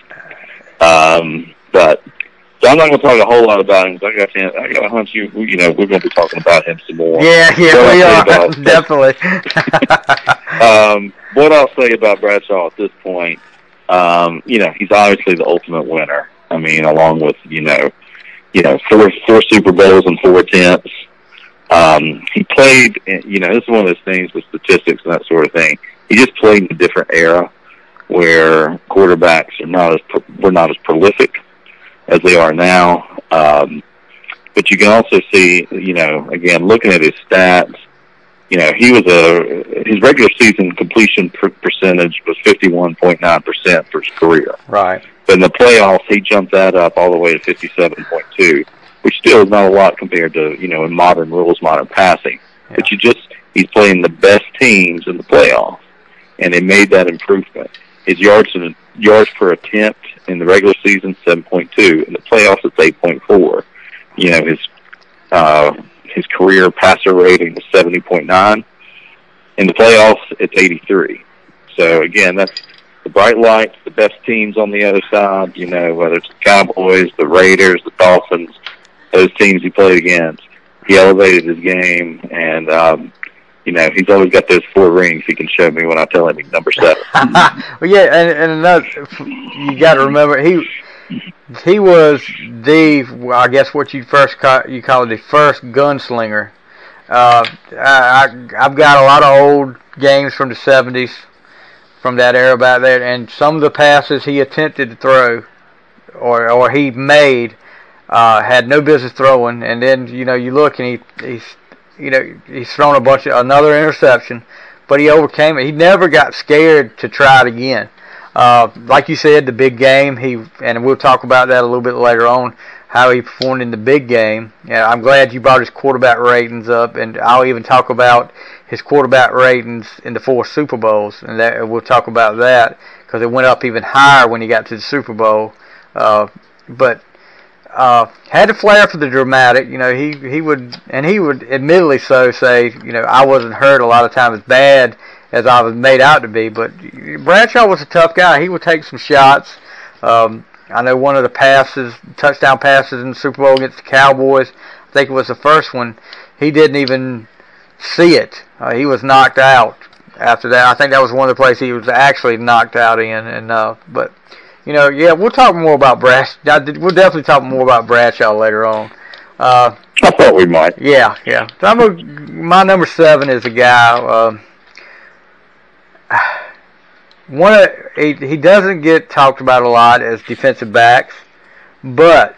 S2: But so I'm not going to talk a whole lot about him. Because I got a hunch we're going to be talking about him some more.
S1: Yeah, we are definitely.
S2: What I'll say about Bradshaw at this point, he's obviously the ultimate winner. I mean, along with four Super Bowls and 4 attempts. He played, this is one of those things with statistics and that sort of thing. He just played in a different era where quarterbacks were not as prolific as they are now. But you can also see, again, looking at his stats, his regular season completion percentage was 51.9% for his career.
S1: Right.
S2: But in the playoffs, he jumped that up all the way to 57.2, which still is not a lot compared to, in modern rules, modern passing.
S1: Yeah.
S2: But he's playing the best teams in the playoffs, and they made that improvement. His yards per attempt in the regular season, 7.2. In the playoffs, it's 8.4. His career passer rating was 70.9. In the playoffs, it's 83. So, again, that's the bright lights, the best teams on the other side, whether it's the Cowboys, the Raiders, the Dolphins, those teams he played against. He elevated his game, and, he's always got those 4 rings he can show me when I tell him he's number 7.
S1: Well, yeah, and another, you got to remember, he was I guess what you call it, the first gunslinger. I've got a lot of old games from the 70s, from that era back there, and some of the passes he attempted to throw, or he made, had no business throwing, and then you look and he's thrown another interception, but he overcame it. He never got scared to try it again. Like you said, the big game, and we'll talk about that a little bit later on, how he performed in the big game. Yeah, I'm glad you brought his quarterback ratings up, and I'll even talk about his quarterback ratings in the 4 Super Bowls, and we'll talk about that because it went up even higher when he got to the Super Bowl. But had a flair for the dramatic. He would admittedly so say, I wasn't hurt a lot of times as bad as I was made out to be. But Bradshaw was a tough guy. He would take some shots. I know one of the touchdown passes in the Super Bowl against the Cowboys, I think it was the first one, he didn't even see it. He was knocked out after that. I think that was one of the places he was actually knocked out in. But we'll talk more about Bradshaw. We'll definitely talk more about Bradshaw later on.
S2: I thought we might.
S1: Yeah. So my number 7 is a guy. He doesn't get talked about a lot as defensive backs, but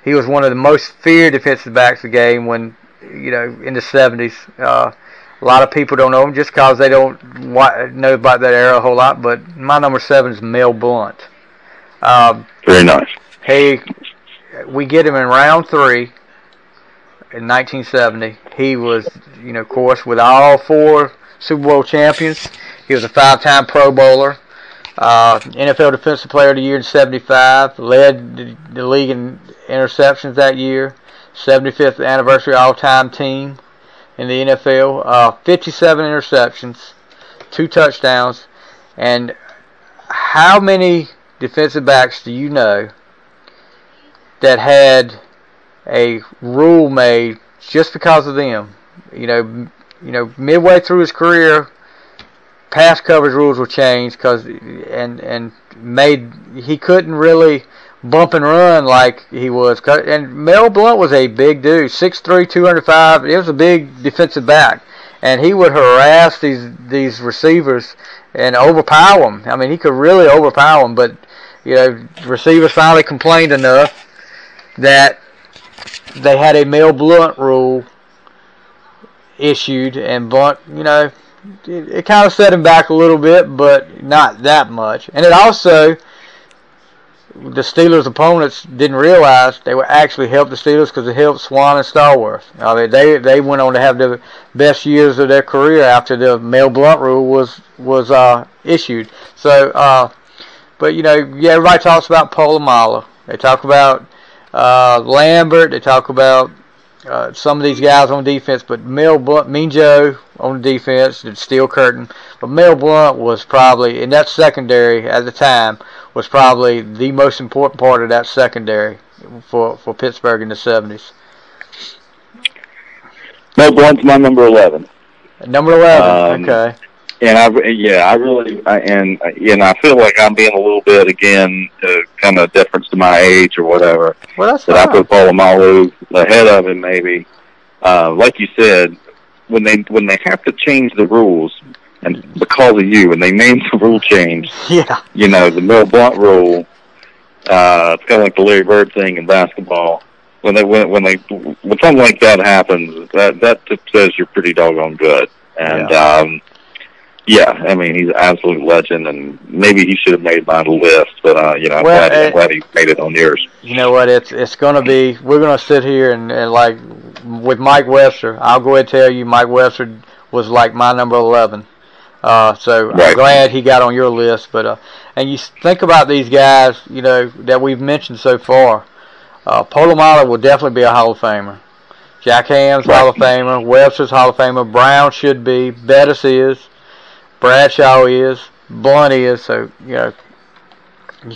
S1: he was one of the most feared defensive backs of the game when, in the 70s. A lot of people don't know him just because they don't know about that era a whole lot, but my number 7 is Mel Blount.
S2: Very nice.
S1: We get him in round 3 in 1970. He was, of course, with all 4 Super Bowl champions. He was a 5-time Pro Bowler, NFL Defensive Player of the Year in 75, led the league in interceptions that year, 75th anniversary all-time team in the NFL, 57 interceptions, 2 touchdowns, and how many defensive backs do you know that had a rule made just because of them? Midway through his career, pass coverage rules were changed and made he couldn't really bump and run like he was. And Mel Blount was a big dude, 6'3", 205. He was a big defensive back, and he would harass these receivers and overpower them. I mean, he could really overpower them, but receivers finally complained enough that they had a Mel Blount rule issued, and Blount, it kind of set him back a little bit, but not that much. And it also the Steelers' opponents didn't realize they would actually help the Steelers because it helped Swan and Starworth. I mean, they went on to have the best years of their career after the Mel Blount rule was issued. So, but yeah, everybody talks about Polamalu. They talk about Lambert. They talk about some of these guys on defense, but Mel Blount, Mean Joe on the defense, the steel curtain. But Mel Blount was probably, in that secondary at the time, was probably the most important part of that secondary for Pittsburgh in the 70s.
S2: Mel Blount's my number 11.
S1: Number 11, okay.
S2: And I feel like I'm being a little bit, again, kind of deference to my age or whatever.
S1: Well, that's
S2: fine. I put Polamalu ahead of him, maybe. Like you said, when they have to change the rules, and because of you, and they named the rule change,
S1: yeah,
S2: the Mel Blount rule, it's kind of like the Larry Bird thing in basketball. When something like that happens, that says you're pretty doggone good. And yeah, I mean, he's an absolute legend, and maybe he should have made my list, but I'm glad he made it on yours. You know what?
S1: It's going to be. We're going to sit here and like with Mike Webster. I'll go ahead and tell you, Mike Webster was like my number 11. So
S2: right.
S1: I'm glad he got on your list. But and you think about these guys, that we've mentioned so far. Polamalu will definitely be a Hall of Famer. Jack Ham's
S2: right.
S1: Hall of Famer. Webster's Hall of Famer. Brown should be. Bettis is. Bradshaw is, Blunt is, so you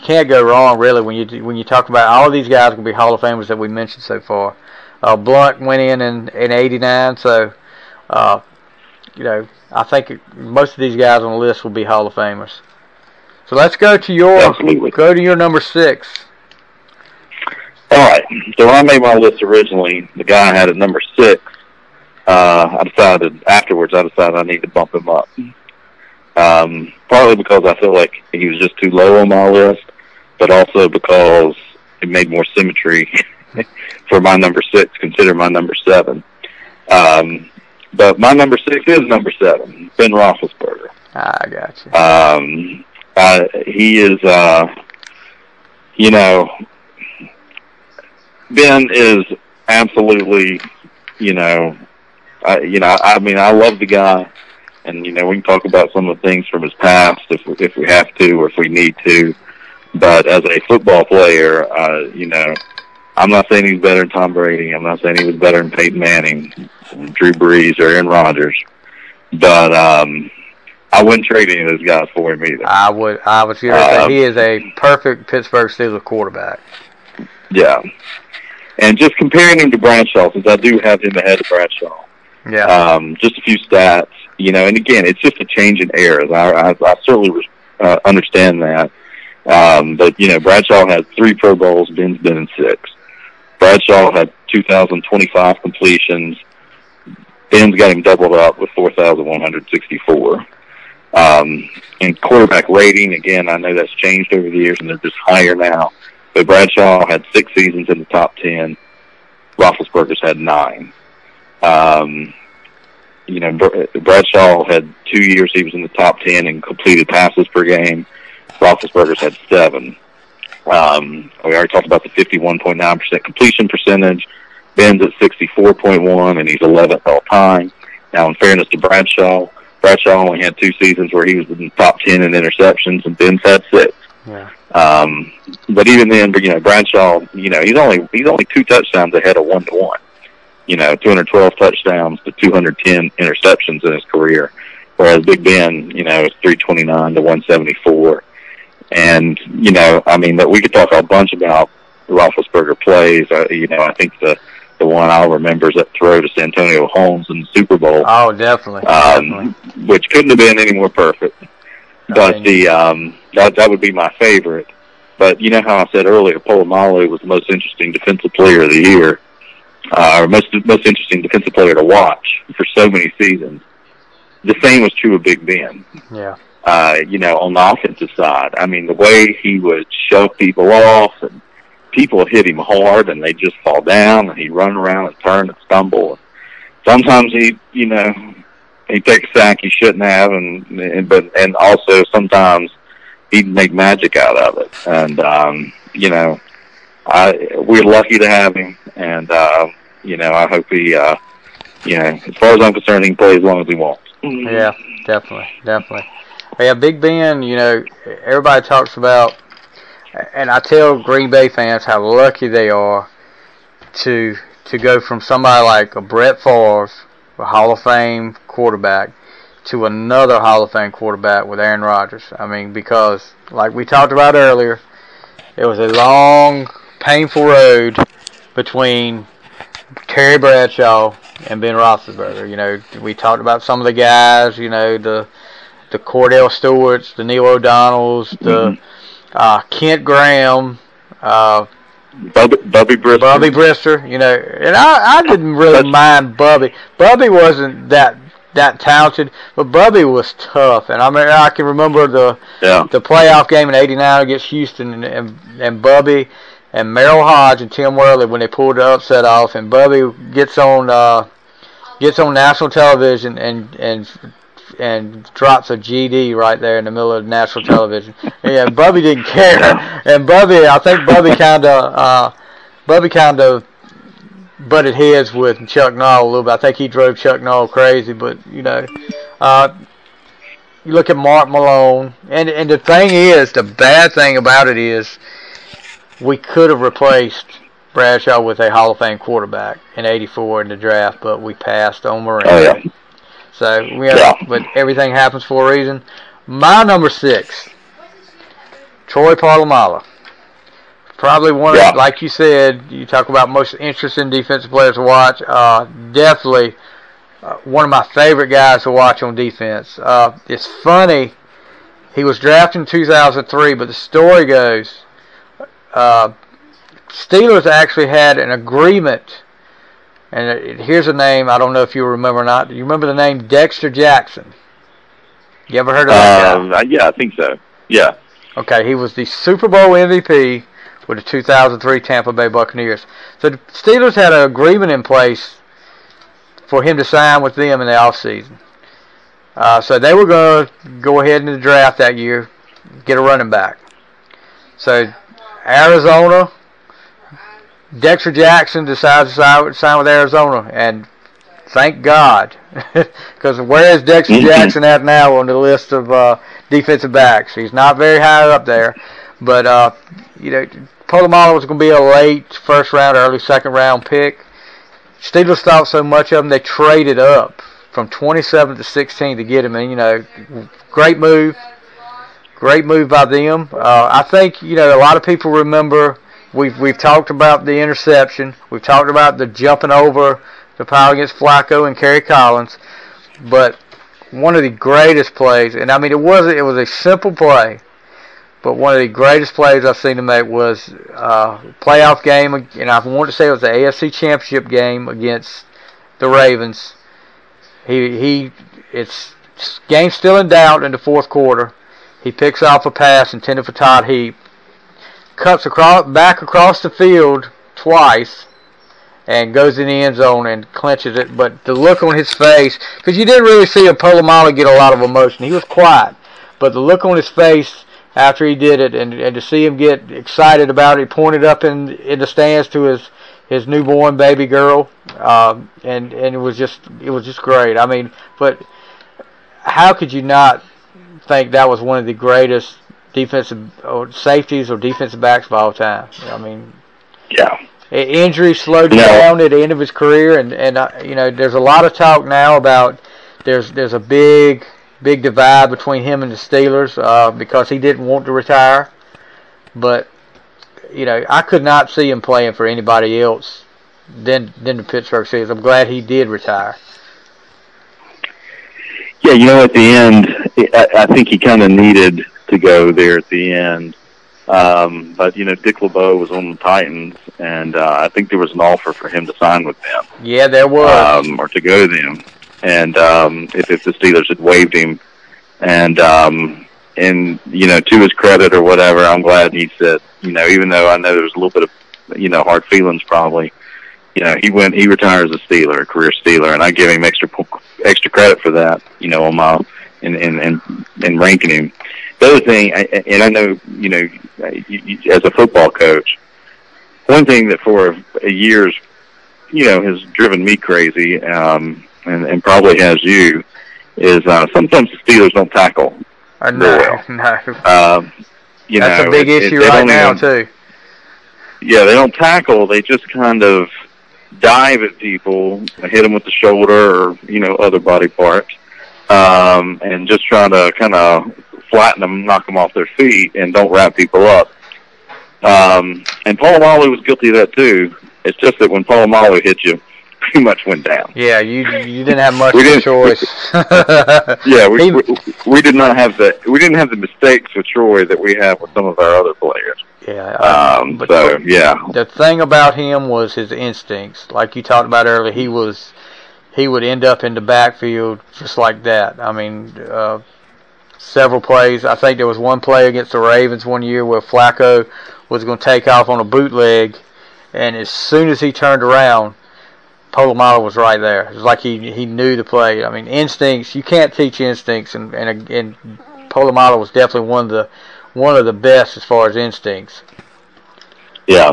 S1: can't go wrong really when you talk about all of these guys going to be Hall of Famers that we mentioned so far. Blunt went in '89, so I think most of these guys on the list will be Hall of Famers. So let's go to your number 6.
S2: All right. So when I made my list originally, the guy I had at number 6. I decided I need to bump him up. Partly because I feel like he was just too low on my list, but also because it made more symmetry for my number 6, consider my number 7. But my number 6 is number 7, Ben Roethlisberger.
S1: I got you.
S2: He is, Ben is absolutely, I love the guy. And, we can talk about some of the things from his past if we have to or if we need to. But as a football player, I'm not saying he's better than Tom Brady. I'm not saying he was better than Peyton Manning, Drew Brees, or Aaron Rodgers. But I wouldn't trade any of those guys for him either.
S1: I would say he is a perfect Pittsburgh Steelers quarterback.
S2: Yeah. And just comparing him to Bradshaw, since I do have him ahead of Bradshaw.
S1: Yeah.
S2: Just a few stats, and again, it's just a change in eras. I certainly understand that. But, Bradshaw had 3 Pro Bowls, Ben's been in 6. Bradshaw had 2,025 completions. Ben's got him doubled up with 4,164. In quarterback rating, again, I know that's changed over the years and they're just higher now. But Bradshaw had 6 seasons in the top 10. Roethlisberger's had 9. Bradshaw had 2 years he was in the top 10 in completed passes per game. Roethlisberger's had 7. We already talked about the 51.9% completion percentage. Ben's at 64.1, and he's 11th all time. Now, in fairness to Bradshaw only had 2 seasons where he was in the top 10 in interceptions, and Ben's had 6.
S1: Yeah.
S2: But even then, Bradshaw, he's only 2 touchdowns ahead of 1-to-1. 212 touchdowns to 210 interceptions in his career, whereas Big Ben, is 329 to 174. And, that we could talk a bunch about Roethlisberger plays. I think the one I'll remember is that throw to Santonio Holmes in the Super Bowl.
S1: Oh, definitely.
S2: Which couldn't have been any more perfect. But that would be my favorite. But you know how I said earlier, Polamalu was the most interesting defensive player of the year. Or most interesting defensive player to watch for so many seasons. The same was true of Big Ben.
S1: Yeah.
S2: On the offensive side, the way he would shove people off, and people hit him hard, and they just fall down, and he'd run around and turn and stumble. Sometimes he'd take a sack he shouldn't have, and also sometimes he'd make magic out of it. And we're lucky to have him, and I hope he, as far as I'm concerned, he can play as long as he wants.
S1: Yeah, definitely. Yeah, Big Ben, everybody talks about, and I tell Green Bay fans how lucky they are to go from somebody like a Brett Favre, a Hall of Fame quarterback, to another Hall of Fame quarterback with Aaron Rodgers. I mean, because, like we talked about earlier, it was a long, painful road between Terry Bradshaw and Ben Roethlisberger. We talked about some of the guys, the Cordell Stewarts, the Neil O'Donnells, the Kent Graham,
S2: Bubby
S1: Brister, and I didn't really mind Bubby. Bubby wasn't that talented, but Bubby was tough. And I can remember the playoff game in '89 against Houston, and Bubby and Merrill Hodge and Tim Worley when they pulled the upset off, and Bubby gets on national television and drops a GD right there in the middle of national television. Yeah, Bubby didn't care, and I think Bubby kind of butted heads with Chuck Noll a little bit. I think he drove Chuck Noll crazy, but you look at Mark Malone, and the thing is, the bad thing about it is, we could have replaced Bradshaw with a Hall of Fame quarterback in '84 in the draft, but we passed on Marino.
S2: Oh, yeah.
S1: So, but everything happens for a reason. My number 6, Troy Polamalu. Probably one of, like you said, you talk about most interesting defensive players to watch. Definitely one of my favorite guys to watch on defense. It's funny, he was drafted in 2003, but the story goes, Steelers actually had an agreement, and here's a name, I don't know if you remember or not. Do you remember the name Dexter Jackson? You ever heard of that guy?
S2: Yeah, I think so. Yeah.
S1: Okay, he was the Super Bowl MVP with the 2003 Tampa Bay Buccaneers. So the Steelers had an agreement in place for him to sign with them in the offseason. So they were going to go ahead in the draft that year, get a running back. So Arizona, Dexter Jackson decides to sign with Arizona, and thank God, because where is Dexter Jackson at now on the list of defensive backs? He's not very high up there, but Polamalu was going to be a late first round, early second round pick. Steelers thought so much of him, they traded up from 27 to 16 to get him, and great move by them. I think a lot of people remember. We've talked about the interception. We've talked about the jumping over the pile against Flacco and Kerry Collins. But one of the greatest plays, and it was a simple play, but one of the greatest plays I've seen him make was a playoff game, and I want to say it was the AFC Championship game against the Ravens. It's game still in doubt in the fourth quarter. He picks off a pass intended for Todd Heap, cuts back across the field twice, and goes in the end zone and clinches it. But the look on his face, because you didn't really see Polamalu get a lot of emotion. He was quiet, but the look on his face after he did it, and to see him get excited about it, he pointed up in the stands to his newborn baby girl, and it was just great. But how could you not think that was one of the greatest defensive safeties or defensive backs of all time? Injury slowed him down at the end of his career, and there's a lot of talk now about there's a big divide between him and the Steelers because he didn't want to retire. But I could not see him playing for anybody else than the Pittsburgh Steelers. I'm glad he did retire.
S2: Yeah, at the end, I think he kind of needed to go there at the end. But, Dick LeBeau was on the Titans, and I think there was an offer for him to sign with them.
S1: Yeah, there was.
S2: Or to go to them. And if the Steelers had waived him. And to his credit or whatever, I'm glad he said, even though I know there was a little bit of, hard feelings probably, he retires a Steeler, a career Steeler, and I give him extra credit for that, on my in ranking him. The other thing, and I know, as a football coach, one thing that for years, has driven me crazy, and probably has you, is sometimes the Steelers don't tackle.
S1: No. That's a big issue right now, too.
S2: Yeah, they don't tackle. They just kind of dive at people, hit them with the shoulder or, other body parts, and just try to kind of flatten them, knock them off their feet, and don't wrap people up. And Polamalu was guilty of that, too. It's just that when Polamalu hit you, pretty much went down.
S1: Yeah, you didn't have much of a choice.
S2: Yeah, we did not have we didn't have the mistakes with Troy that we have with some of our other players.
S1: Yeah.
S2: Yeah.
S1: The thing about him was his instincts. Like you talked about earlier, he would end up in the backfield just like that. I mean, several plays. I think there was one play against the Ravens one year where Flacco was going to take off on a bootleg, and as soon as he turned around, Polamalu was right there. It was like he knew the play. I mean, instincts, you can't teach instincts, and Polamalu was definitely one of the best as far as instincts.
S2: Yeah.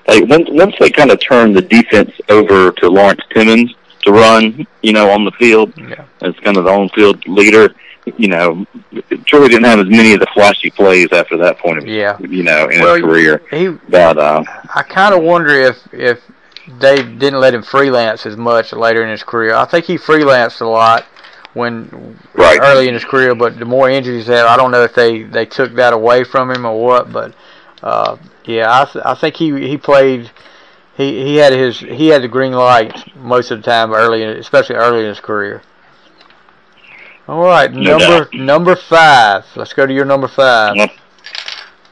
S2: Hey, once they kind of turned the defense over to Lawrence Timmons to run, on the field, as kind of the on-field leader, Troy didn't have as many of the flashy plays after that point of in his career.
S1: I kind of wonder if they didn't let him freelance as much later in his career. I think he freelanced a lot early in his career, but the more injuries he had, I don't know if they took that away from him or what. But I think he played. He had the green light most of the time especially early in his career. All right, number 5. Let's go to your number 5.
S2: All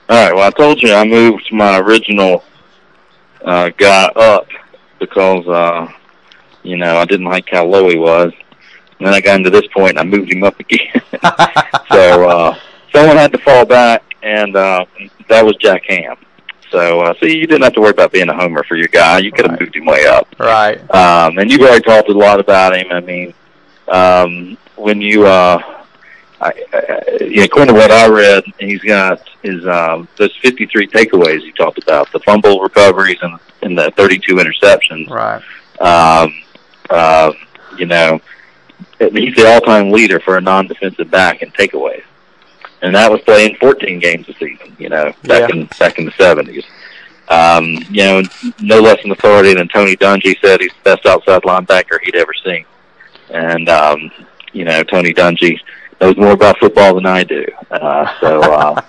S2: right. Well, I told you I moved my original guy up because I didn't like how low he was. And then I got into this point and I moved him up again. So someone had to fall back, and that was Jack Ham. So you didn't have to worry about being a homer for your guy. You could have moved him way up.
S1: Right.
S2: And you've already talked a lot about him. I mean, when you according to what I read, he's got those 53 takeaways you talked about, the fumble recoveries and the 32 interceptions.
S1: Right.
S2: He's the all-time leader for a non-defensive back in takeaways, and that was playing 14 games a season. Back in the 70s. No less an authority than Tony Dungy said he's the best outside linebacker he'd ever seen, and Tony Dungy knows more about football than I do. I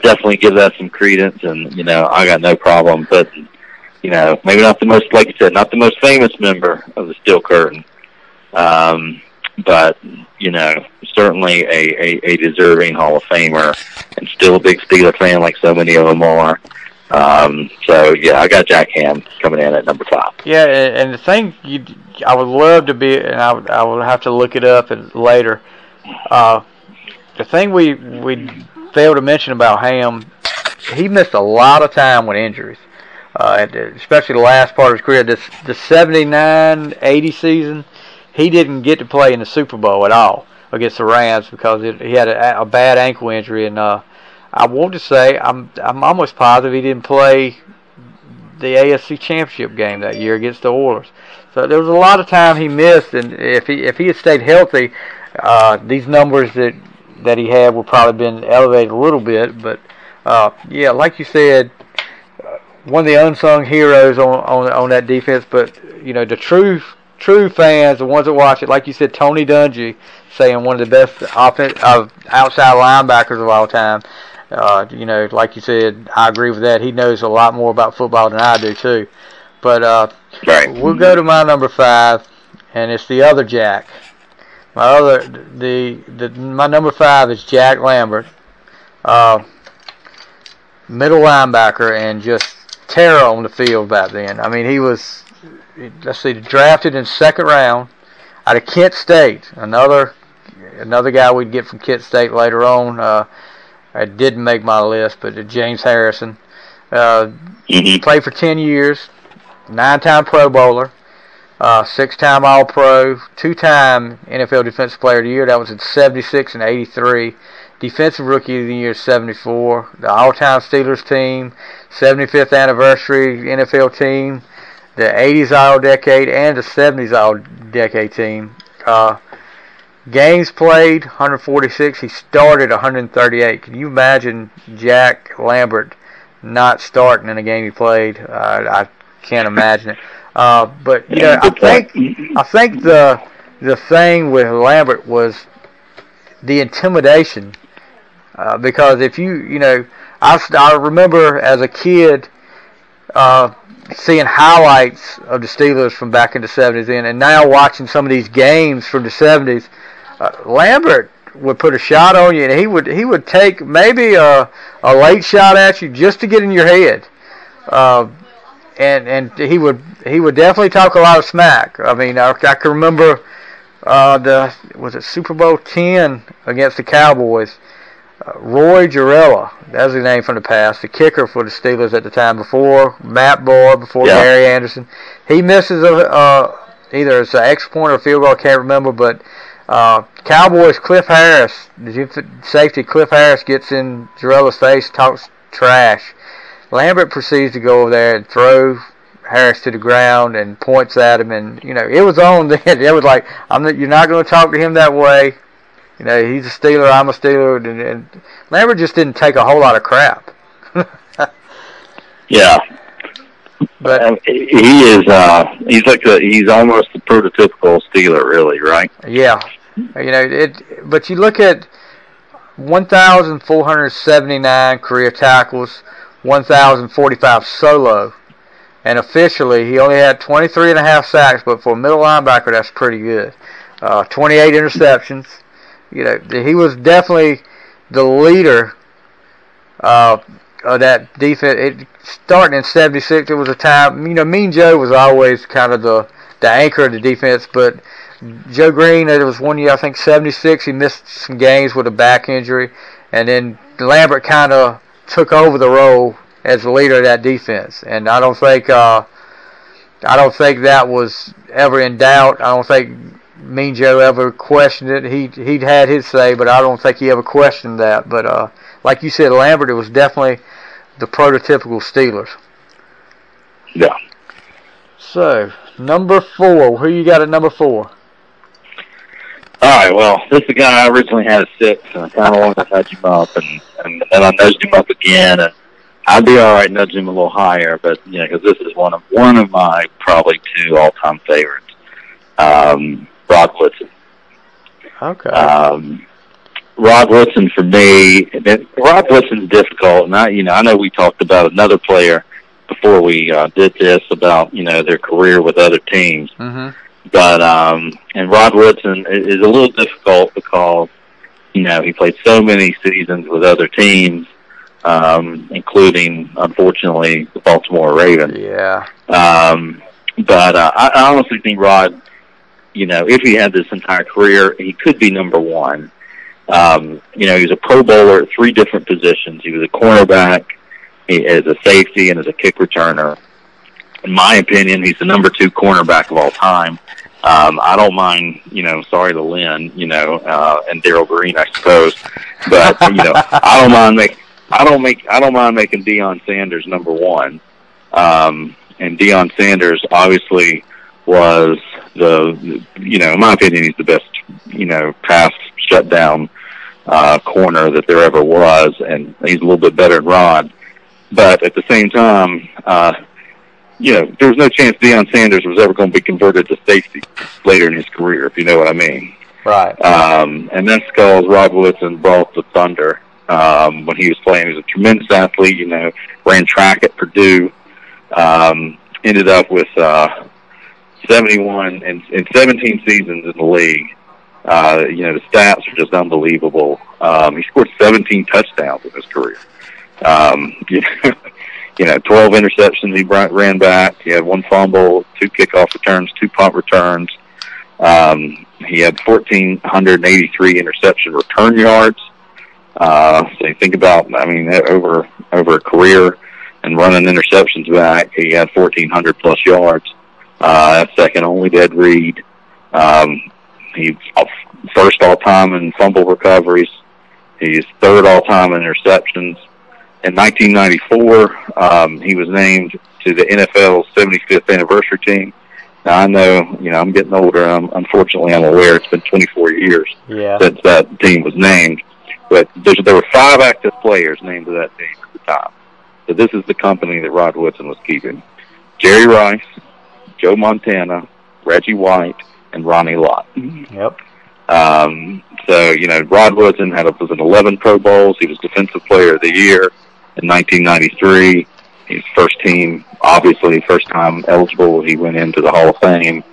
S2: definitely give that some credence, and I got no problem. But maybe not the most, like you said, not the most famous member of the Steel Curtain, but certainly a deserving Hall of Famer, and still a big Steeler fan, like so many of them are. I got Jack Ham coming in at number 5.
S1: Yeah, and the thing I would love to be, and I will have to look it up later. The thing we failed to mention about Ham, he missed a lot of time with injuries, especially the last part of his career. The 79-80 season, he didn't get to play in the Super Bowl at all against the Rams because he had a bad ankle injury, and I want to say I'm almost positive he didn't play the AFC Championship game that year against the Oilers. So there was a lot of time he missed, and if he had stayed healthy, these numbers that he had would probably been elevated a little bit. But like you said, one of the unsung heroes on that defense. But the true fans, the ones that watch it, like you said, Tony Dungy saying one of the best outside linebackers of all time. Like you said, I agree with that. He knows a lot more about football than I do too. But we'll go to my number 5, and it's the other Jack. My number 5 is Jack Lambert, middle linebacker, and just terror on the field back then. I mean, he was, drafted in 2nd round out of Kent State. Another guy we'd get from Kent State later on. It didn't make my list, but James Harrison. Played for 10 years, 9-time Pro Bowler. 6-time All-Pro, 2-time NFL Defensive Player of the Year. That was in 76 and 83. Defensive Rookie of the Year, 74. The all-time Steelers team, 75th anniversary NFL team, the 80s All-Decade, and the 70s All-Decade team. Games played, 146. He started 138. Can you imagine Jack Lambert not starting in a game he played? I can't imagine it. But you know, I think the thing with Lambert was the intimidation, because if you know, I remember as a kid seeing highlights of the Steelers from back in the 70s, and now watching some of these games from the 70s. Lambert would put a shot on you, and he would take maybe a late shot at you just to get in your head, and he would definitely talk a lot of smack. I mean, I can remember was it Super Bowl 10 against the Cowboys. Roy Jarrella, that's his name from the past, the kicker for the Steelers at the time, before Matt Boyd, before Gary Anderson. He misses either it's an extra point or a field goal, I can't remember, but Cowboys Cliff Harris, the safety Cliff Harris, gets in Jarrella's face, talks trash. Lambert proceeds to go over there and throw Harris to the ground and points at him, and you know, it was on then. It was like, you're not going to talk to him that way. You know, he's a Steeler, I'm a Steeler, and Lambert just didn't take a whole lot of crap.
S2: Yeah,
S1: but
S2: he is. He's almost the prototypical Steeler, really, right?
S1: Yeah, you know But you look at 1,479 career tackles, 1,045 solo, and officially he only had 23.5 sacks. But for a middle linebacker, that's pretty good. 28 interceptions. You know, he was definitely the leader of that defense. Starting in 76, it was a time, you know, Mean Joe was always kind of the anchor of the defense, but Joe Green, there was one year, I think 76, he missed some games with a back injury, and then Lambert kind of took over the role as the leader of that defense. And I don't think that was ever in doubt. I don't think Mean Joe ever questioned it. He'd had his say, but I don't think he ever questioned that. But like you said, Lambert, it was definitely the prototypical Steelers.
S2: Yeah.
S1: So, number 4. Who you got at number 4?
S2: All right, well, this is the guy I originally had at 6, and I kind of wanted to nudge him up, and then I nudged him up again, and I'd be all right nudging him a little higher, but, you know, because this is one of my probably 2 all-time favorites, Rod Woodson.
S1: Okay.
S2: Rod Woodson for me. Rod Woodson's difficult, and I know we talked about another player before we did this about, you know, their career with other teams.
S1: Mm-hmm.
S2: But and Rod Woodson is a little difficult because, you know, he played so many seasons with other teams, including, unfortunately, the Baltimore Ravens.
S1: Yeah.
S2: But I honestly think Rod, you know, if he had this entire career, he could be number 1. You know, he was a Pro Bowler at 3 different positions. He was a cornerback, as a safety, and as a kick returner. In my opinion, he's the number 2 cornerback of all time. I don't mind, you know, sorry to Lynn, you know, and Darryl Green, I suppose, but you know, I don't mind making Deion Sanders number 1. And Deion Sanders obviously was you know, in my opinion, he's the best, you know, pass shutdown corner that there ever was, and he's a little bit better than Rod. But at the same time, you know, there was no chance Deion Sanders was ever going to be converted to safety later in his career, if you know what I mean.
S1: Right.
S2: And that's because Rod Woodson brought the thunder when he was playing. He was a tremendous athlete, you know, ran track at Purdue, ended up with 71 and 17 seasons in the league. You know, the stats are just unbelievable. He scored 17 touchdowns in his career. You know, 12 interceptions he ran back. He had 1 fumble, 2 kickoff returns, 2 punt returns. He had 1,483 interception return yards. So you think about, I mean, over a career and running interceptions back, he had 1,400 plus yards. Second only to Ed Reed. He's first all-time in fumble recoveries. He's third all-time in interceptions. In 1994, he was named to the NFL's 75th anniversary team. Now, I know, I'm getting older. Unfortunately, I'm aware it's been 24 years since that team was named. But there were 5 active players named to that team at the time. So this is the company that Rod Woodson was keeping. Jerry Rice, Joe Montana, Reggie White, and Ronnie Lott.
S1: Yep.
S2: So, Rod Woodson was in 11 Pro Bowls. He was Defensive Player of the Year in 1993. He's first team, obviously, first time eligible. He went into the Hall of Fame.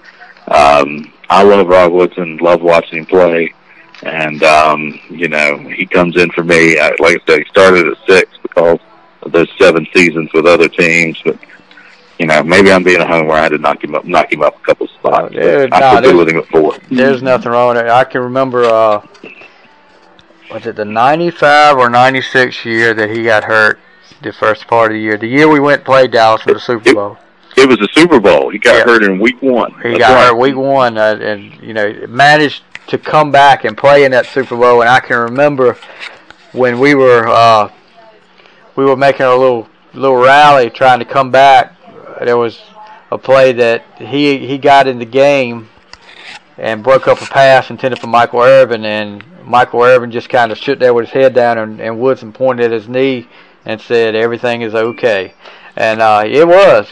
S2: I love Rod Woodson, love watching him play. And, he comes in for me. Like I said, he started at 6 because of those 7 seasons with other teams. But, maybe I'm being a homer. I had to knock him up a couple spots. I could do with him at 4.
S1: There's nothing wrong with it. I can remember, was it the 95 or 96 year that he got hurt the first part of the year? The year we went and played Dallas for the Super Bowl.
S2: It was the Super Bowl. He got hurt in week 1.
S1: He got hurt week 1 and, managed to come back and play in that Super Bowl. And I can remember when we were making a little rally trying to come back. There was a play that he got in the game and broke up a pass intended for Michael Irvin, and Michael Irvin just kind of stood there with his head down, and Woodson pointed at his knee and said, "Everything is okay." And it was,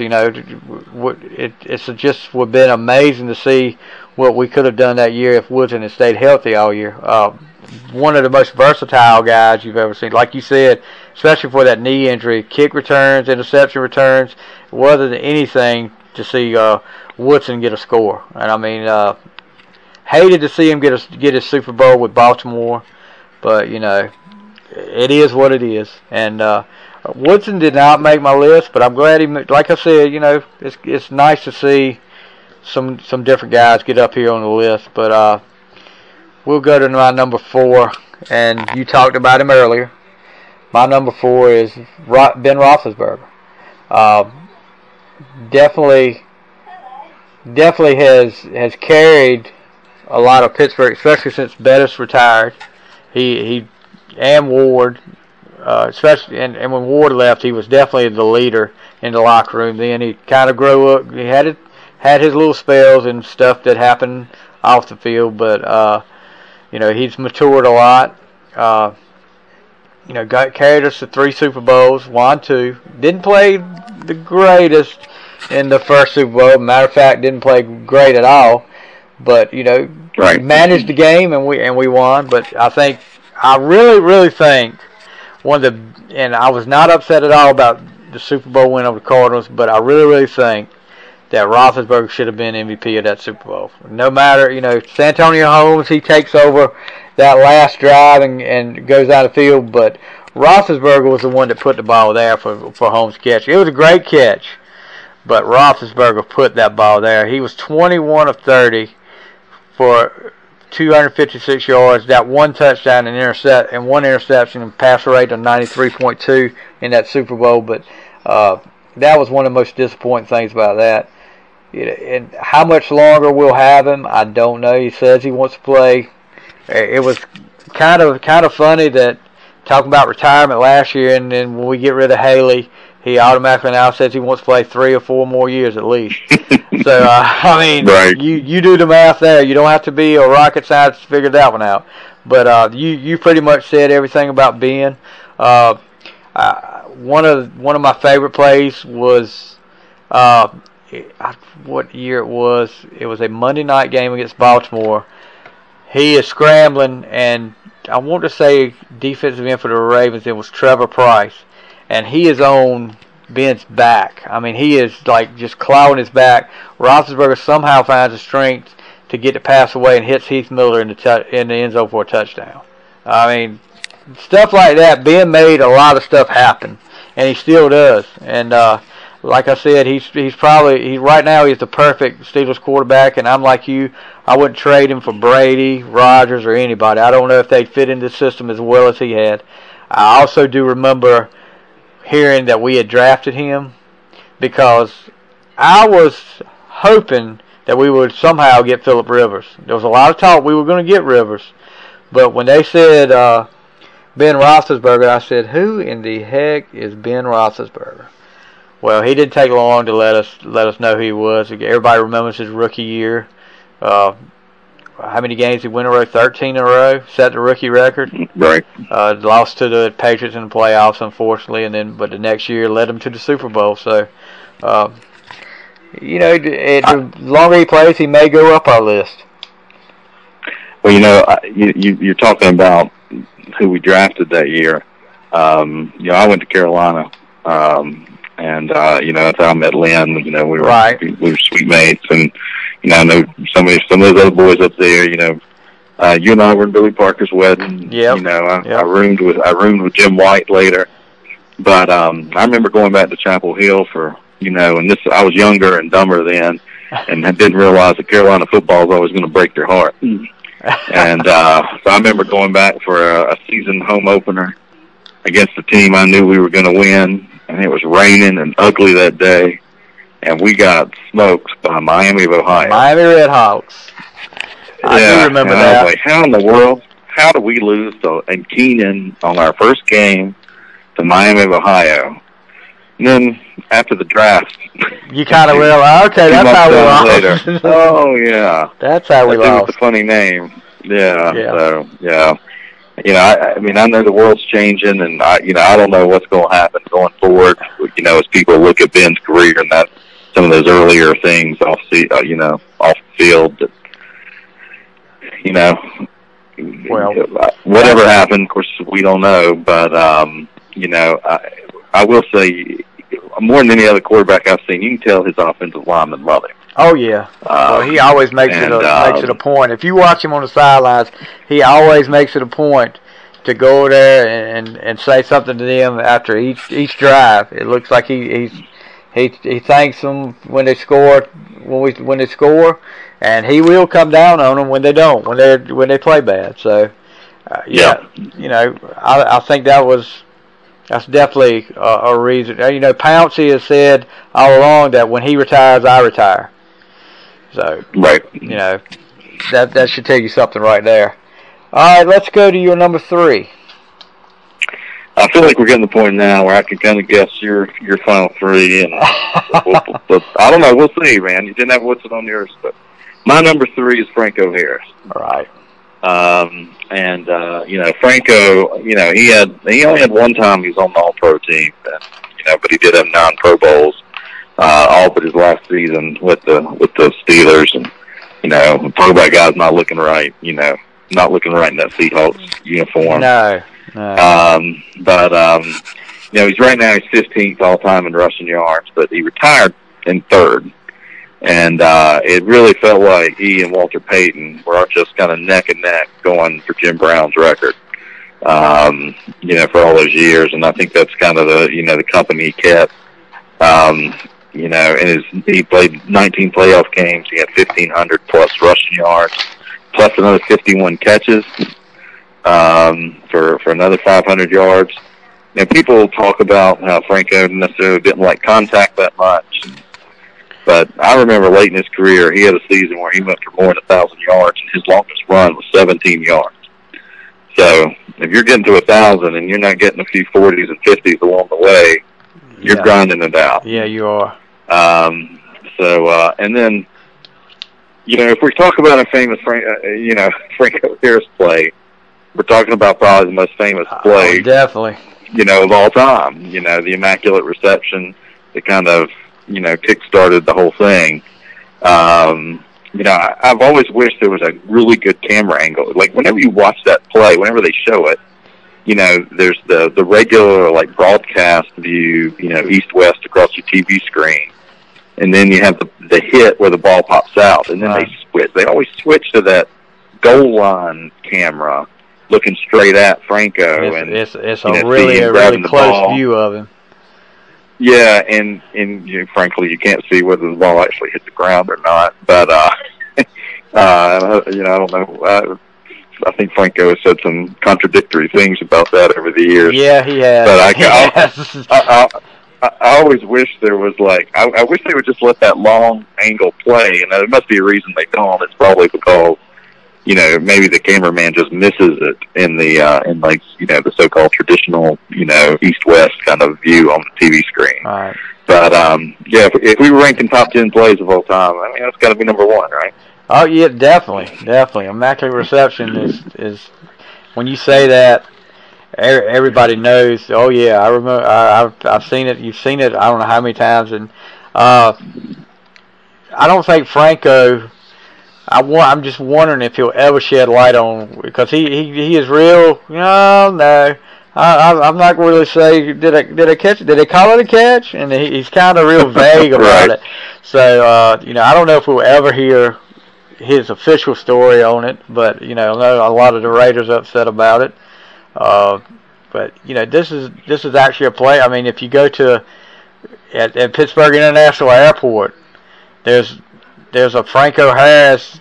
S1: it's just would have been amazing to see what we could have done that year if Woodson had stayed healthy all year. One of the most versatile guys you've ever seen. Like you said, especially for that knee injury, kick returns, interception returns, it wasn't anything to see Woodson get a score. And I mean, hated to see him get his Super Bowl with Baltimore, but it is what it is. And Woodson did not make my list, but I'm glad he. Like I said, it's nice to see some different guys get up here on the list. But we'll go to my number 4, and you talked about him earlier. My number 4 is Ben Roethlisberger. Definitely has carried a lot of Pittsburgh, especially since Bettis retired. He and Ward, especially and when Ward left, he was definitely the leader in the locker room. Then he kind of grew up. He had his little spells and stuff that happened off the field, but he's matured a lot. Carried us to 3 Super Bowls, won 2. Didn't play the greatest in the first Super Bowl. Matter of fact, didn't play great at all. But managed the game and we won. But I really think and I was not upset at all about the Super Bowl win over the Cardinals, but I really think that Roethlisberger should have been MVP of that Super Bowl. No matter, Santonio Holmes, he takes over that last drive and goes out of the field, but Roethlisberger was the one that put the ball there for Holmes' catch. It was a great catch, but Roethlisberger put that ball there. He was 21 of 30 for 256 yards, that 1 touchdown and 1 interception, and passer rate of 93.2 in that Super Bowl. But that was one of the most disappointing things about that. And how much longer we'll have him, I don't know. He says he wants to play. It was kind of funny that talking about retirement last year, and then when we get rid of Haley, he automatically now says he wants to play 3 or 4 more years at least. So you do the math there. You don't have to be a rocket scientist to figure that one out. But you pretty much said everything about Ben. One of my favorite plays was what year it was. It was a Monday night game against Baltimore. He is scrambling, and I want to say defensive end for the Ravens. It was Trevor Price, and he is on Ben's back. I mean, he is like just clawing his back. Roethlisberger somehow finds the strength to get the pass away and hits Heath Miller in the end zone for a touchdown. I mean, stuff like that. Ben made a lot of stuff happen, and he still does. And like I said, he's right now he's the perfect Steelers quarterback. And I'm like you, I wouldn't trade him for Brady, Rodgers, or anybody. I don't know if they'd fit into the system as well as he had. I also do remember hearing that we had drafted him because I was hoping that we would somehow get Phillip Rivers. There was a lot of talk we were going to get Rivers, but when they said Ben Roethlisberger, I said, who in the heck is Ben Roethlisberger? Well, he didn't take long to let us know who he was. Everybody remembers his rookie year. How many games he won in a row? 13 in a row. Set the rookie record.
S2: Right.
S1: Lost to the Patriots in the playoffs, unfortunately, but the next year led them to the Super Bowl. So, the longer he plays, he may go up our list.
S2: Well, you're talking about who we drafted that year. I went to Carolina, and that's how I met Lynn. We were suite mates, and I know some of those other boys up there. You and I were in Billy Parker's wedding.
S1: Yeah.
S2: I roomed with Jim White later, but I remember going back to Chapel Hill for and I was younger and dumber then, and I didn't realize that Carolina football was always going to break their heart. And so I remember going back for a season home opener against the team I knew we were going to win, and it was raining and ugly that day, and we got smoked by Miami of Ohio.
S1: Miami Redhawks. I do remember that.
S2: I was like, how in the world? How do we lose to Keenan on our first game to Miami of Ohio? And then after the draft,
S1: you kind of realize, okay, that's how we lost.
S2: Oh yeah,
S1: that's how we lost.
S2: With a funny name. Yeah. So I know the world's changing, and I don't know what's going to happen going forward. As people look at Ben's career and that some of those earlier things off the field. Whatever happened, of course, we don't know. But I will say, more than any other quarterback I've seen, you can tell his offensive linemen love him.
S1: Oh yeah, he always makes it a point. If you watch him on the sidelines, he always makes it a point to go over there and say something to them after each drive. It looks like he thanks them when they score, when they score, and he will come down on them when they don't, when they play bad. So I think that's definitely a reason. Pouncey has said all along that when he retires, I retire. So,
S2: right.
S1: That should tell you something right there. All right, let's go to your number 3.
S2: I feel like we're getting to the point now where I can kind of guess your final 3, and I don't know. We'll see, man. You didn't have what's it on yours, but my number 3 is Franco Harris.
S1: All right.
S2: Franco, he only had one time he was on the All-Pro team, but he did have 9 Pro Bowls, all but his last season with the Steelers, and talk about guys not looking right, not looking right in that Seahawks uniform.
S1: No.
S2: He's right now he's 15th all time in rushing yards, but he retired in 3rd. And it really felt like he and Walter Payton were just kind of neck and neck going for Jim Brown's record, for all those years. And I think that's kind of the company he kept. He played 19 playoff games. He had 1,500 plus rushing yards, plus another 51 catches for another 500 yards. People talk about how Franco necessarily didn't like contact that much. But I remember late in his career, he had a season where he went for more than 1,000 yards, and his longest run was 17 yards. So if you're getting to 1,000 and you're not getting a few 40s and 50s along the way, you're grinding it out.
S1: Yeah, you are.
S2: And then, if we talk about a famous Franco Harris play, we're talking about probably the most famous play,
S1: definitely,
S2: of all time. The Immaculate Reception, the kind of kick-started the whole thing. I've always wished there was a really good camera angle. Like, whenever you watch that play, whenever they show it, there's the regular, broadcast view, east-west across your TV screen. And then you have the hit where the ball pops out. And then they switch. They always switch to that goal line camera looking straight at Franco.
S1: It's a really close view of him.
S2: Yeah, and frankly, you can't see whether the ball actually hit the ground or not. But I don't know. I think Franco has said some contradictory things about that over the years.
S1: Yeah, he has.
S2: But I always wish there was I wish they would just let that long angle play, and there must be a reason they don't. It's probably because maybe the cameraman just misses it in the the so-called traditional east-west kind of view on the TV screen.
S1: All right.
S2: But yeah, if we were ranking top 10 plays of all time, I mean that's got to be number one, right?
S1: Oh yeah, definitely. Immaculate Reception is when you say that, everybody knows. Oh yeah, I remember. I've seen it. You've seen it. I don't know how many times. And I don't think Franco. I'm just wondering if he'll ever shed light on, because he is real. No. I'm not going to really say did I catch it? Did they call it a catch? And he's kind of real vague about it. So I don't know if we'll ever hear his official story on it. But I know a lot of the Raiders are upset about it. But this is actually a play. I mean, if you go to at Pittsburgh International Airport, there's a Franco Harris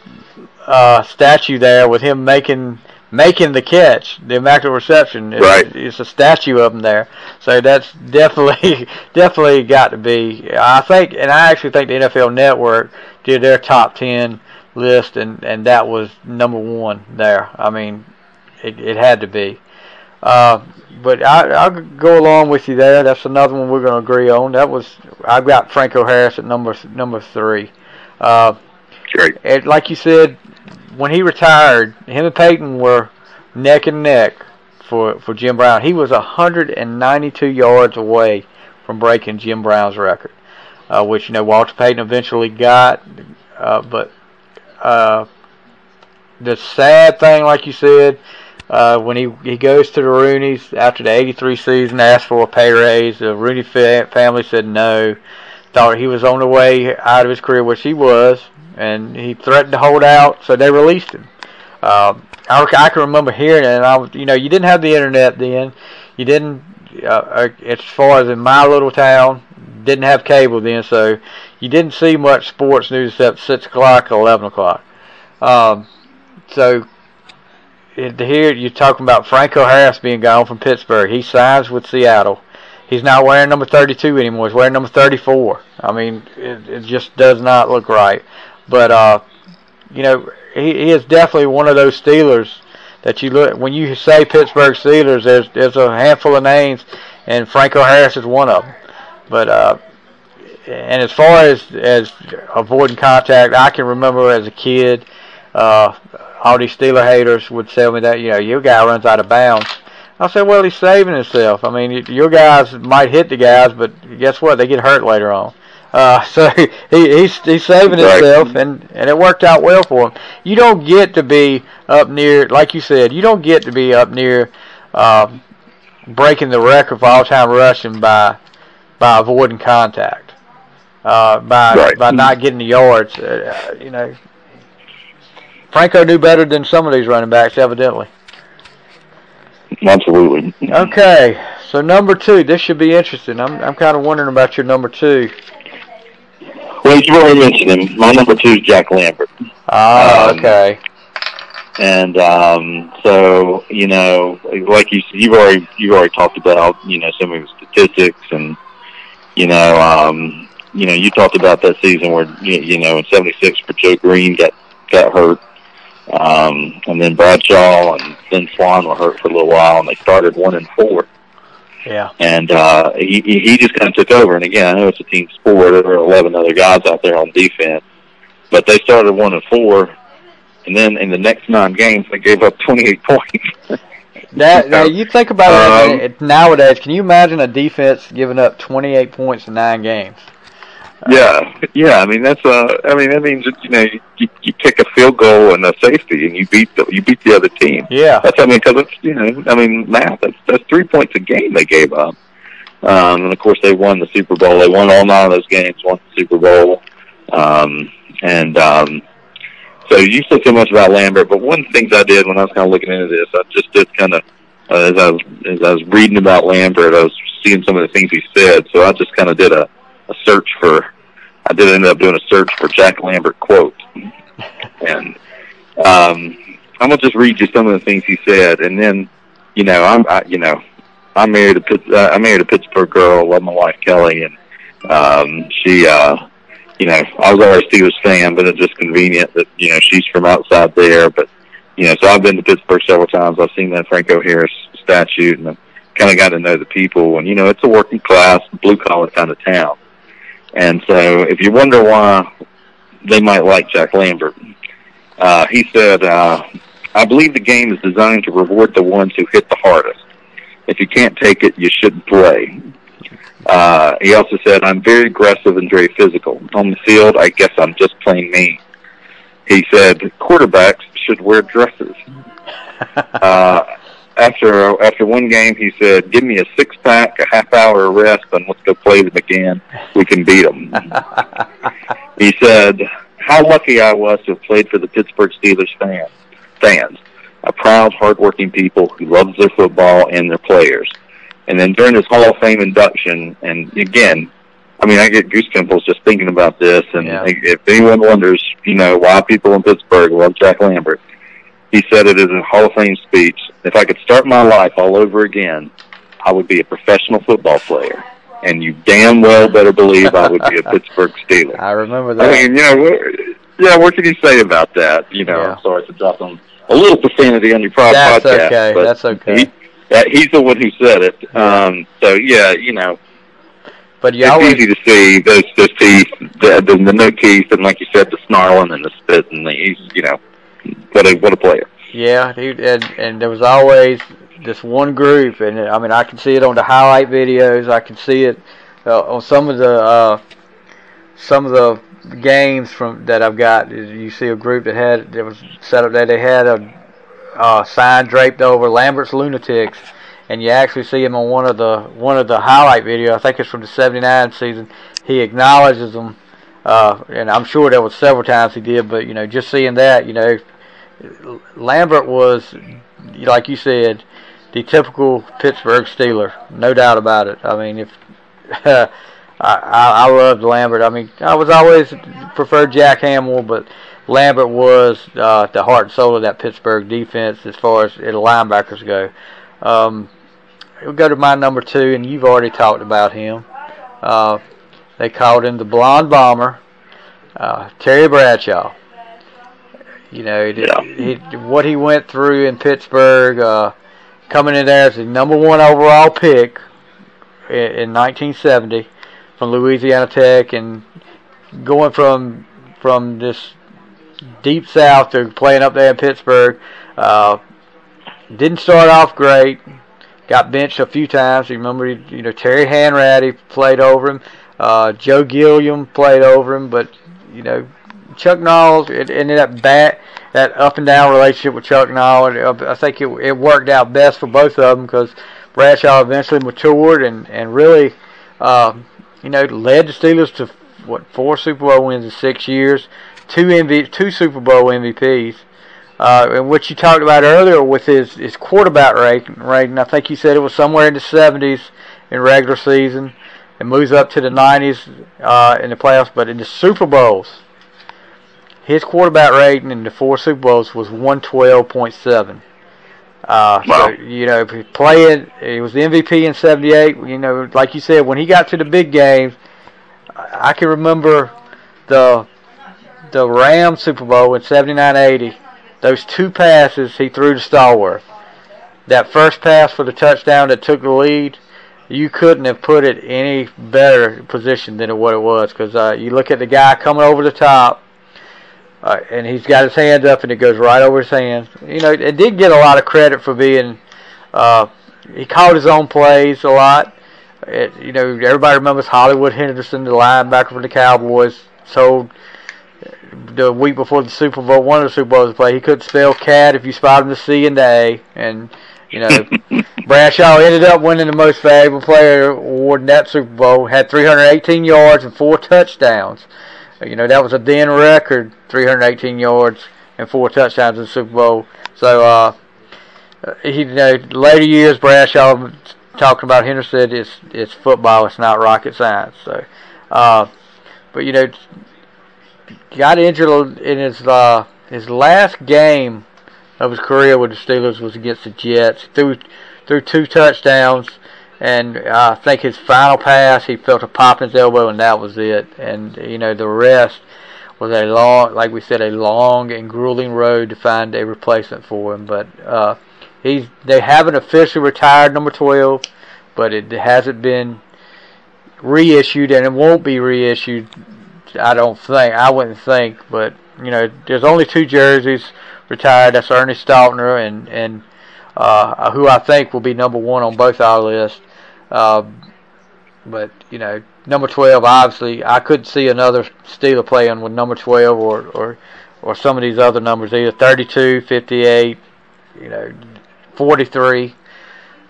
S1: statue there with him making the catch, the Immaculate Reception. It's a statue of him there. So that's definitely got to be. I actually think the NFL Network did their top 10 list, and that was number one there. I mean, it had to be. But I'll go along with you there. That's another one we're going to agree on. I've got Franco Harris at number 3.
S2: Great.
S1: Like you said, when he retired, him and Peyton were neck and neck for Jim Brown. He was 192 yards away from breaking Jim Brown's record, which Walter Payton eventually got. But the sad thing, like you said, when he goes to the Rooneys after the 83 season, asked for a pay raise, the Rooney family said no, thought he was on the way out of his career, which he was, and he threatened to hold out, so they released him. I can remember hearing it, and you didn't have the internet then. You didn't, as far as in my little town, didn't have cable then, so you didn't see much sports news except 6 o'clock or 11 o'clock. So here you're talking about Franco Harris being gone from Pittsburgh. He signs with Seattle. He's not wearing number 32 anymore. He's wearing number 34. I mean, it just does not look right. But he is definitely one of those Steelers that you look when you say Pittsburgh Steelers. There's a handful of names, and Franco Harris is one of them. But and as far as avoiding contact, I can remember as a kid, all these Steeler haters would tell me that your guy runs out of bounds. I said, well, he's saving himself. I mean, your guys might hit the guys, but guess what? They get hurt later on. So he's saving himself, and it worked out well for him. You don't get to be up near, like you said, you don't get to be up near breaking the record for all-time rushing by avoiding contact, by not getting the yards. Franco knew better than some of these running backs, evidently.
S2: Absolutely.
S1: Okay, so number 2. This should be interesting. I'm kind of wondering about your number 2.
S2: Well, you already mentioned him. My number 2 is Jack Lambert.
S1: Okay.
S2: And so like you've already talked about some of his statistics, and you talked about that season where in '76 where Joe Green got hurt. And then Bradshaw and then Swan were hurt for a little while, and they started 1-4.
S1: Yeah.
S2: And he just kind of took over. And again, I know it's a team sport. There were 11 other guys out there on defense, but they started 1-4, and then in the next 9 games they gave up 28 points.
S1: Now you think about it nowadays. Can you imagine a defense giving up 28 points in 9 games?
S2: Yeah. I mean that means you kick a field goal and a safety and you beat the other team.
S1: Yeah.
S2: Because it's math. That's 3 points a game they gave up. And of course they won the Super Bowl. They won all 9 of those games. Won the Super Bowl. So you said so much about Lambert, but one of the things I did when I was kind of looking into this, I just did kind of as I was reading about Lambert, I was seeing some of the things he said. So I just kind of did a search for. I did end up doing a search for Jack Lambert quotes, and I'm gonna just read you some of the things he said, and then I'm I married a Pittsburgh girl. Love my wife Kelly, and she, you know, I was always a Steelers fan, but it's just convenient that she's from outside there. But so I've been to Pittsburgh several times. I've seen that Franco Harris statue, and I've kind of got to know the people. And it's a working class, blue collar kind of town. And so, if you wonder why they might like Jack Lambert, he said, "I believe the game is designed to reward the ones who hit the hardest. If you can't take it, you shouldn't play." He also said, "I'm very aggressive and very physical. On the field, I guess I'm just plain mean." He said, "Quarterbacks should wear dresses." After one game, he said, "Give me a six-pack, a half-hour of rest, and let's go play them again. We can beat them." He said, "How lucky I was to have played for the Pittsburgh Steelers fans. A proud, hardworking people who loves their football and their players." And then during his Hall of Fame induction, and again, I mean, I get goose pimples just thinking about this. And if anyone wonders, why people in Pittsburgh love Jack Lambert, he said it in a Hall of Fame speech: "If I could start my life all over again, I would be a professional football player. And you damn well better believe I would be a Pittsburgh Steeler."
S1: I remember that.
S2: I mean, what can you say about that? I'm sorry to drop on a little profanity on your podcast.
S1: That's okay.
S2: But
S1: that's okay.
S2: He's the one who said it.
S1: But
S2: it's easy to see those teeth, the no teeth, and like you said, the snarling and the spit, and he's, what a player.
S1: Yeah, and there was always this one group, and I mean, I can see it on the highlight videos. I can see it on some of the games that I've got. You see a group that was set up there. They had a sign draped over Lambert's Lunatics, and you actually see him on one of the highlight videos. I think it's from the '79 season. He acknowledges them, and I'm sure there was several times he did. But just seeing that, Lambert was, like you said, the typical Pittsburgh Steeler, no doubt about it. I mean, I loved Lambert. I mean, I was always preferred Jack Hamill, but Lambert was the heart and soul of that Pittsburgh defense as far as the linebackers go. We'll go to my number 2, and you've already talked about him. They called him the Blonde Bomber, Terry Bradshaw. What he went through in Pittsburgh, coming in there as the number 1 overall pick in 1970 from Louisiana Tech, and going from this deep south to playing up there in Pittsburgh. Didn't start off great. Got benched a few times. You remember, Terry Hanratty played over him. Joe Gilliam played over him, but Chuck Noll, that up and down relationship with Chuck Noll, I think it worked out best for both of them, because Bradshaw eventually matured and really, led the Steelers to 4 Super Bowl wins in 6 years, 2 Super Bowl MVPs. And what you talked about earlier with his quarterback rating, I think you said it was somewhere in the 70s in regular season. It moves up to the 90s in the playoffs, but in the Super Bowls, his quarterback rating in the 4 Super Bowls was 112.7.
S2: Wow.
S1: So, he was the MVP in 78. Like you said, when he got to the big games, I can remember the Rams Super Bowl in 79-80. Those 2 passes he threw to Stallworth. That first pass for the touchdown that took the lead, you couldn't have put it any better position than what it was, because you look at the guy coming over the top, and he's got his hands up, and it goes right over his hands. It did get a lot of credit for being, he called his own plays a lot. Everybody remembers Hollywood Henderson, the linebacker for the Cowboys, told the week before the Super Bowl, one of the Super Bowls to play, he couldn't spell cat if you spotted him the C and the A. And, Bradshaw ended up winning the Most Valuable Player award in that Super Bowl, had 318 yards and 4 touchdowns. That was a then record, 318 yards and 4 touchdowns in the Super Bowl. So, later years, Bradshaw talking about Henderson said it's football, it's not rocket science. So, but got injured in his last game of his career with the Steelers was against the Jets. He threw 2 touchdowns, and I think his final pass, he felt a pop in his elbow, and that was it. And the rest was a long, like we said, a long and grueling road to find a replacement for him. But they haven't officially retired number 12, but it hasn't been reissued, and it won't be reissued. I wouldn't think, but there's only 2 jerseys retired. That's Ernie Staltner and who I think will be number 1 on both our lists. But number 12, obviously, I couldn't see another Steeler playing with number 12 or some of these other numbers, either 32, 58, 43.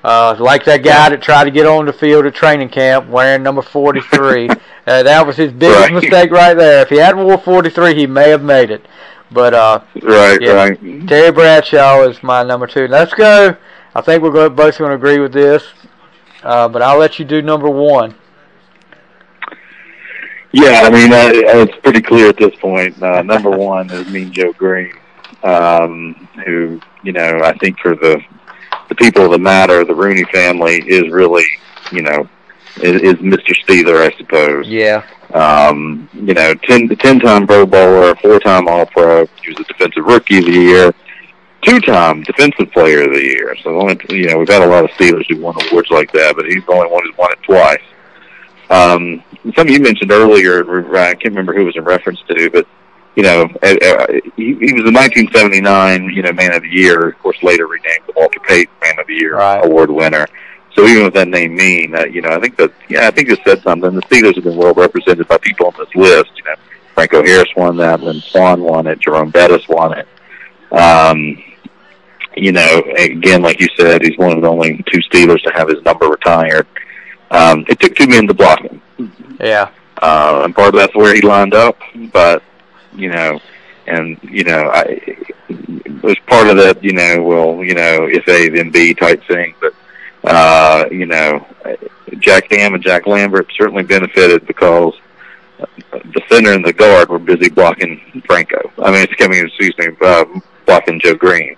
S1: Like that guy that tried to get on the field at training camp wearing number 43. That was his biggest mistake right there. If he hadn't worn 43, he may have made it. But right. Terry Bradshaw is my number 2. Let's go. I think we're both going to agree with this. But I'll let you do number 1.
S2: Yeah, I mean, it's pretty clear at this point. Number 1 is Mean Joe Green, who, I think for the people that matter, the Rooney family is really, is Mr. Steeler, I suppose.
S1: Yeah.
S2: 10-time Pro Bowler, 4-time All-Pro. He was the Defensive Rookie of the Year, 2-time Defensive Player of the Year. So, we've had a lot of Steelers who won awards like that, but he's the only one who's won it twice. Something you mentioned earlier, I can't remember who it was in reference to, but he was the 1979, Man of the Year. Of course, later renamed the Walter Payton Man of the Year award winner. So even with that name Mean, I think it said something. The Steelers have been well represented by people on this list. Franco Harris won that, Lynn Swann won it, Jerome Bettis won it. Again, like you said, he's one of the only 2 Steelers to have his number retired. It took 2 men to block him.
S1: Yeah.
S2: And part of that's where he lined up, but it was part of that, if A, then B type thing. But, Jack Ham and Jack Lambert certainly benefited because the center and the guard were busy blocking Franco. Blocking Joe Green.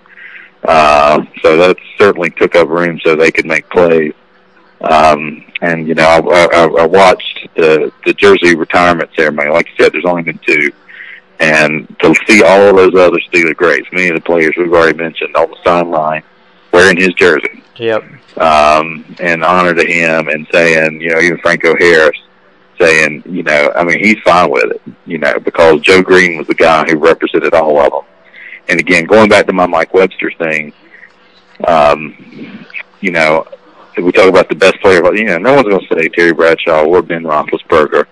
S2: So that certainly took up room so they could make plays. I watched the jersey retirement ceremony. Like you said, there's only been 2. And to see all of those other Steeler greats, many of the players we've already mentioned, on the sideline wearing his jersey.
S1: Yep.
S2: And honor to him, and saying, even Franco Harris saying, he's fine with it, because Joe Green was the guy who represented all of them. And again, going back to my Mike Webster thing, if we talk about the best player, no one's going to say Terry Bradshaw or Ben Roethlisberger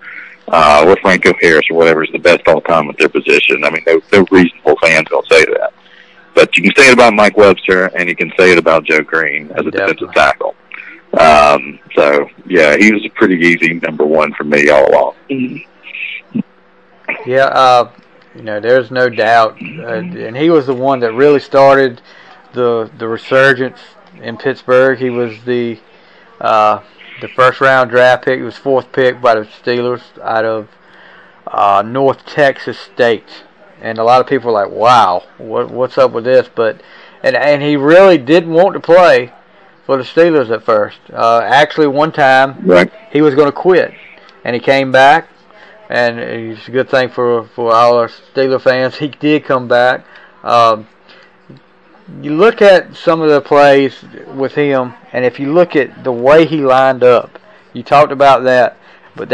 S2: or Franco Harris or whatever is the best all time at their position. No reasonable fan's going to say that. But you can say it about Mike Webster, and you can say it about Joe Green as a defensive tackle. He was a pretty easy number 1 for me all along.
S1: Yeah, there's no doubt. And he was the one that really started the resurgence in Pittsburgh. He was the first-round draft pick. He was 4th pick by the Steelers out of North Texas State. And a lot of people were like, wow, what's up with this? But and he really didn't want to play for the Steelers at first. Actually, one time he was going to quit, and he came back, and it's a good thing for all our Steeler fans. He did come back. You look at some of the plays with him, and if you look at the way he lined up, you talked about that, but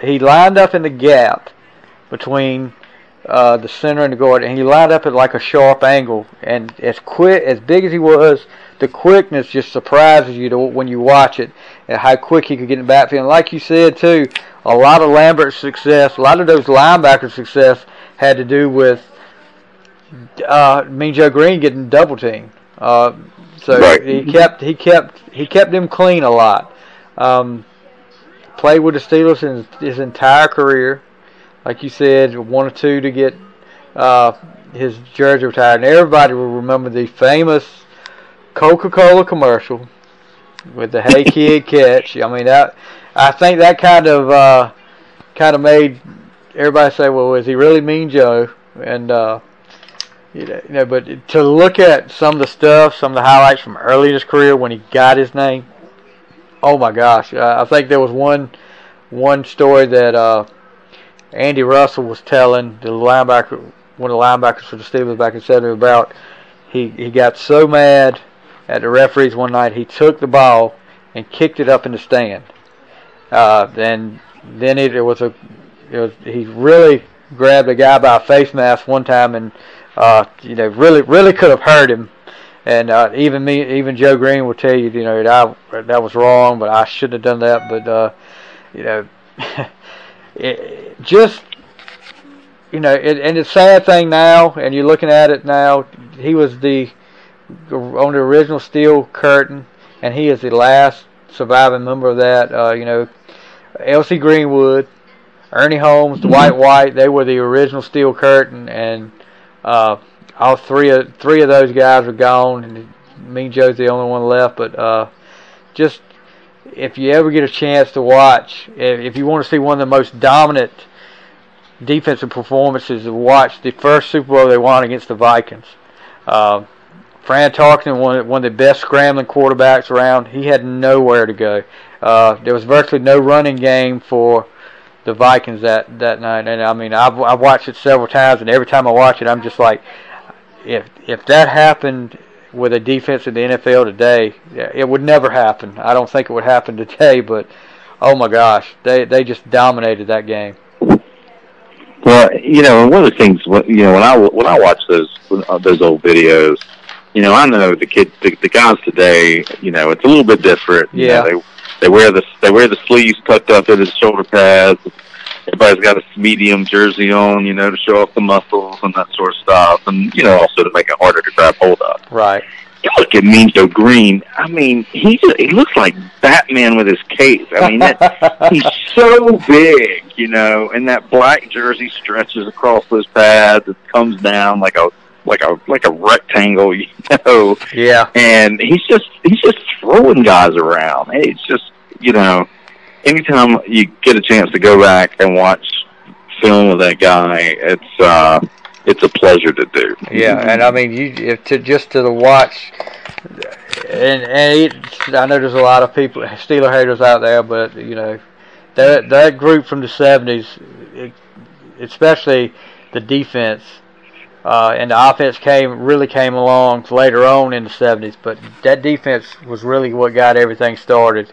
S1: he lined up in the gap between the center and the guard, and he lined up at like a sharp angle, and as big as he was, the quickness just surprises you when you watch it, and how quick he could get in the backfield. And like you said too, a lot of Lambert's success, a lot of those linebackers' success had to do with Mean Joe Green getting double teamed. He kept them clean a lot. Played with the Steelers in his entire career. Like you said, 1 or 2 to get his jersey retired. And everybody will remember the famous Coca-Cola commercial with the "Hey Kid" catch. I think that kind of made everybody say, "Well, is he really Mean Joe?" And But to look at some of the stuff, some of the highlights from early in his career when he got his name, oh my gosh! I think there was one story that Andy Russell was telling the linebacker, one of the linebackers for the Steelers back in '70, about he got so mad at the referees one night he took the ball and kicked it up in the stand. Then he really grabbed a guy by a face mask one time and really could have hurt him. And even Joe Green will tell you, that was wrong, but I shouldn't have done that. But and the sad thing now, and you're looking at it now, he was on the original Steel Curtain, and he is the last surviving member of that. L.C. Greenwood, Ernie Holmes, Dwight White, they were the original Steel Curtain, and all three of those guys are gone, and Mean Joe's the only one left. But just if you ever get a chance to watch, if you want to see one of the most dominant defensive performances, to watch the first Super Bowl they won against the Vikings. Fran Tarkenton, one of the best scrambling quarterbacks around. He had nowhere to go. There was virtually no running game for the Vikings that night. And I mean, I've watched it several times, and every time I watch it, I'm just like, if that happened with a defense in the NFL today, it would never happen. I don't think it would happen today, but oh my gosh, they just dominated that game.
S2: Well, one of the things, when I watch those old videos, I know the guys today, it's a little bit different.
S1: Yeah.
S2: They wear the sleeves tucked up at his shoulder pads. Everybody's got a medium jersey on, to show off the muscles and that sort of stuff, and also to make it harder to grab hold of.
S1: Right.
S2: You look at Mean Joe Green. I mean, he looks like Batman with his cape. I mean, he's so big, and that black jersey stretches across those pads. It comes down like a rectangle,
S1: Yeah.
S2: And he's just throwing guys around. It's just, anytime you get a chance to go back and watch film of that guy, it's a pleasure to do.
S1: Yeah, and I mean, to watch, and I know there's a lot of people, Steeler haters out there, but that group from the '70s, especially the defense, and the offense really came along later on in the '70s, but that defense was really what got everything started.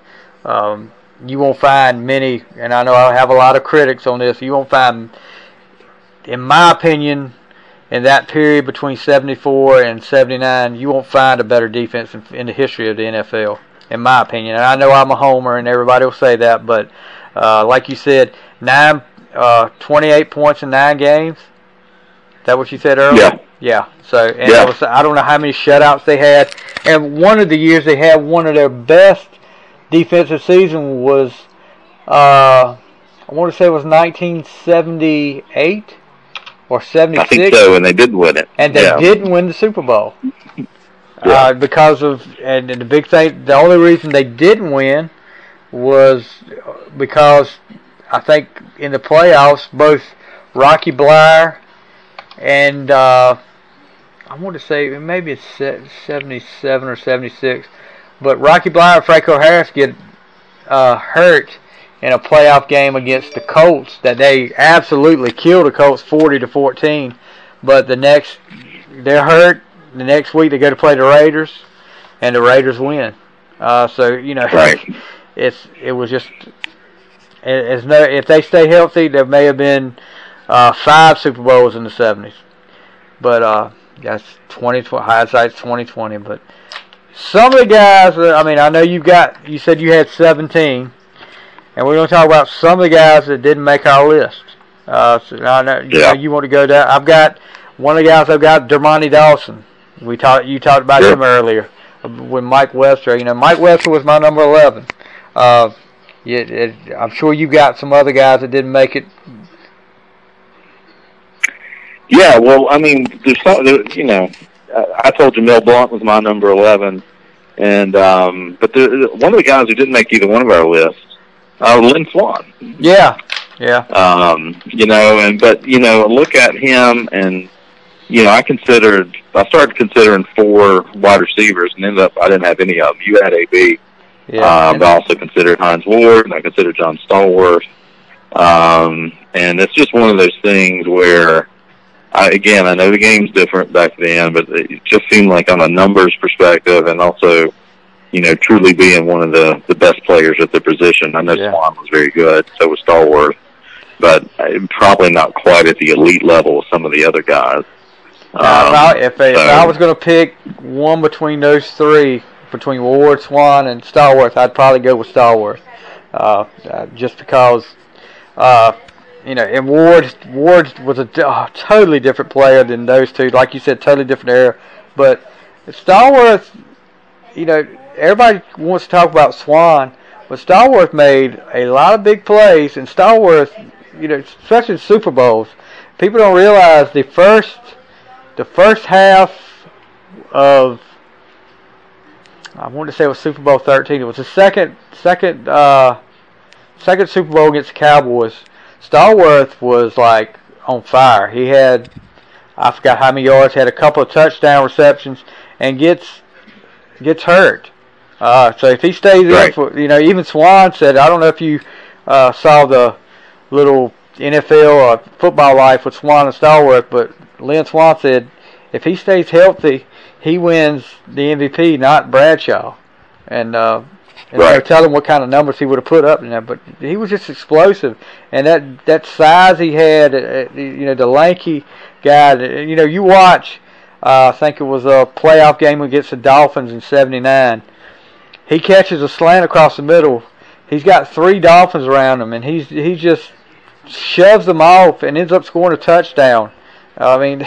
S1: You won't find many, and I know I have a lot of critics on this, you won't find, in my opinion, in that period between 74 and 79, you won't find a better defense in the history of the NFL, in my opinion. And I know I'm a homer, and everybody will say that, but like you said, 28 points in 9 games. Is that what you said earlier?
S2: Yeah.
S1: Yeah. So, and yeah. I don't know how many shutouts they had. And one of the years they had one of their best defensive season was, I want to say it was 1978 or 76.
S2: I think so, and they did win it.
S1: And they didn't win the Super Bowl.
S2: Yeah.
S1: Because of, and the big thing, the only reason they didn't win was because I think in the playoffs, both Rocky Bleier and I want to say maybe it's 77 or 76, but Rocky Bleier and Franco Harris get hurt in a playoff game against the Colts that they absolutely killed the Colts 40-14. But they're hurt. The next week they go to play the Raiders, and the Raiders win. Right. It was just if they stay healthy, there may have been 5 Super Bowls in the '70s. But that's 2020. Hindsight's 2020. But some of the guys, I know you said you had 17. And we're going to talk about some of the guys that didn't make our list. So I know you want to go down. I've got one of the guys. I've got Dermontti Dawson. You talked about him earlier with Mike Webster. Mike Webster was my number 11. I'm sure you got some other guys that didn't make it.
S2: Yeah, well, I mean, I told you Mel Blount was my number 11, and but one of the guys who didn't make either one of our lists. Lynn Swann. Yeah.
S1: Yeah.
S2: But look at him, and I started considering 4 wide receivers, and ended up I didn't have any of them. You had AB.
S1: Yeah.
S2: But I also considered Hines Ward, and I considered John Stallworth. And it's just one of those things where, I know the game's different back then, but it just seemed like on a numbers perspective, and also, truly being one of the best players at the position. I know Swan was very good, so was Stallworth, but probably not quite at the elite level of some of the other guys.
S1: If I was going to pick one between those 3, between Ward, Swan, and Stallworth, I'd probably go with Stallworth, just because, and Ward was a totally different player than those 2. Like you said, totally different era. But Stallworth, everybody wants to talk about Swan, but Stallworth made a lot of big plays, and Stallworth, especially in Super Bowls, people don't realize the first half of, I wanted to say it was Super Bowl 13. It was the second Super Bowl against the Cowboys. Stallworth was like on fire. He had, I forgot how many yards, had a couple of touchdown receptions, and gets hurt. So if he stays in for, even Swan said, I don't know if you saw the little NFL football life with Swan and Stallworth, but Lynn Swan said if he stays healthy, he wins the MVP, not Bradshaw. And they tell him what kind of numbers he would have put up in that. But he was just explosive. And that size he had, the lanky guy, you watch, I think it was a playoff game against the Dolphins in '79. He catches a slant across the middle. He's got 3 Dolphins around him, and he just shoves them off and ends up scoring a touchdown. I mean,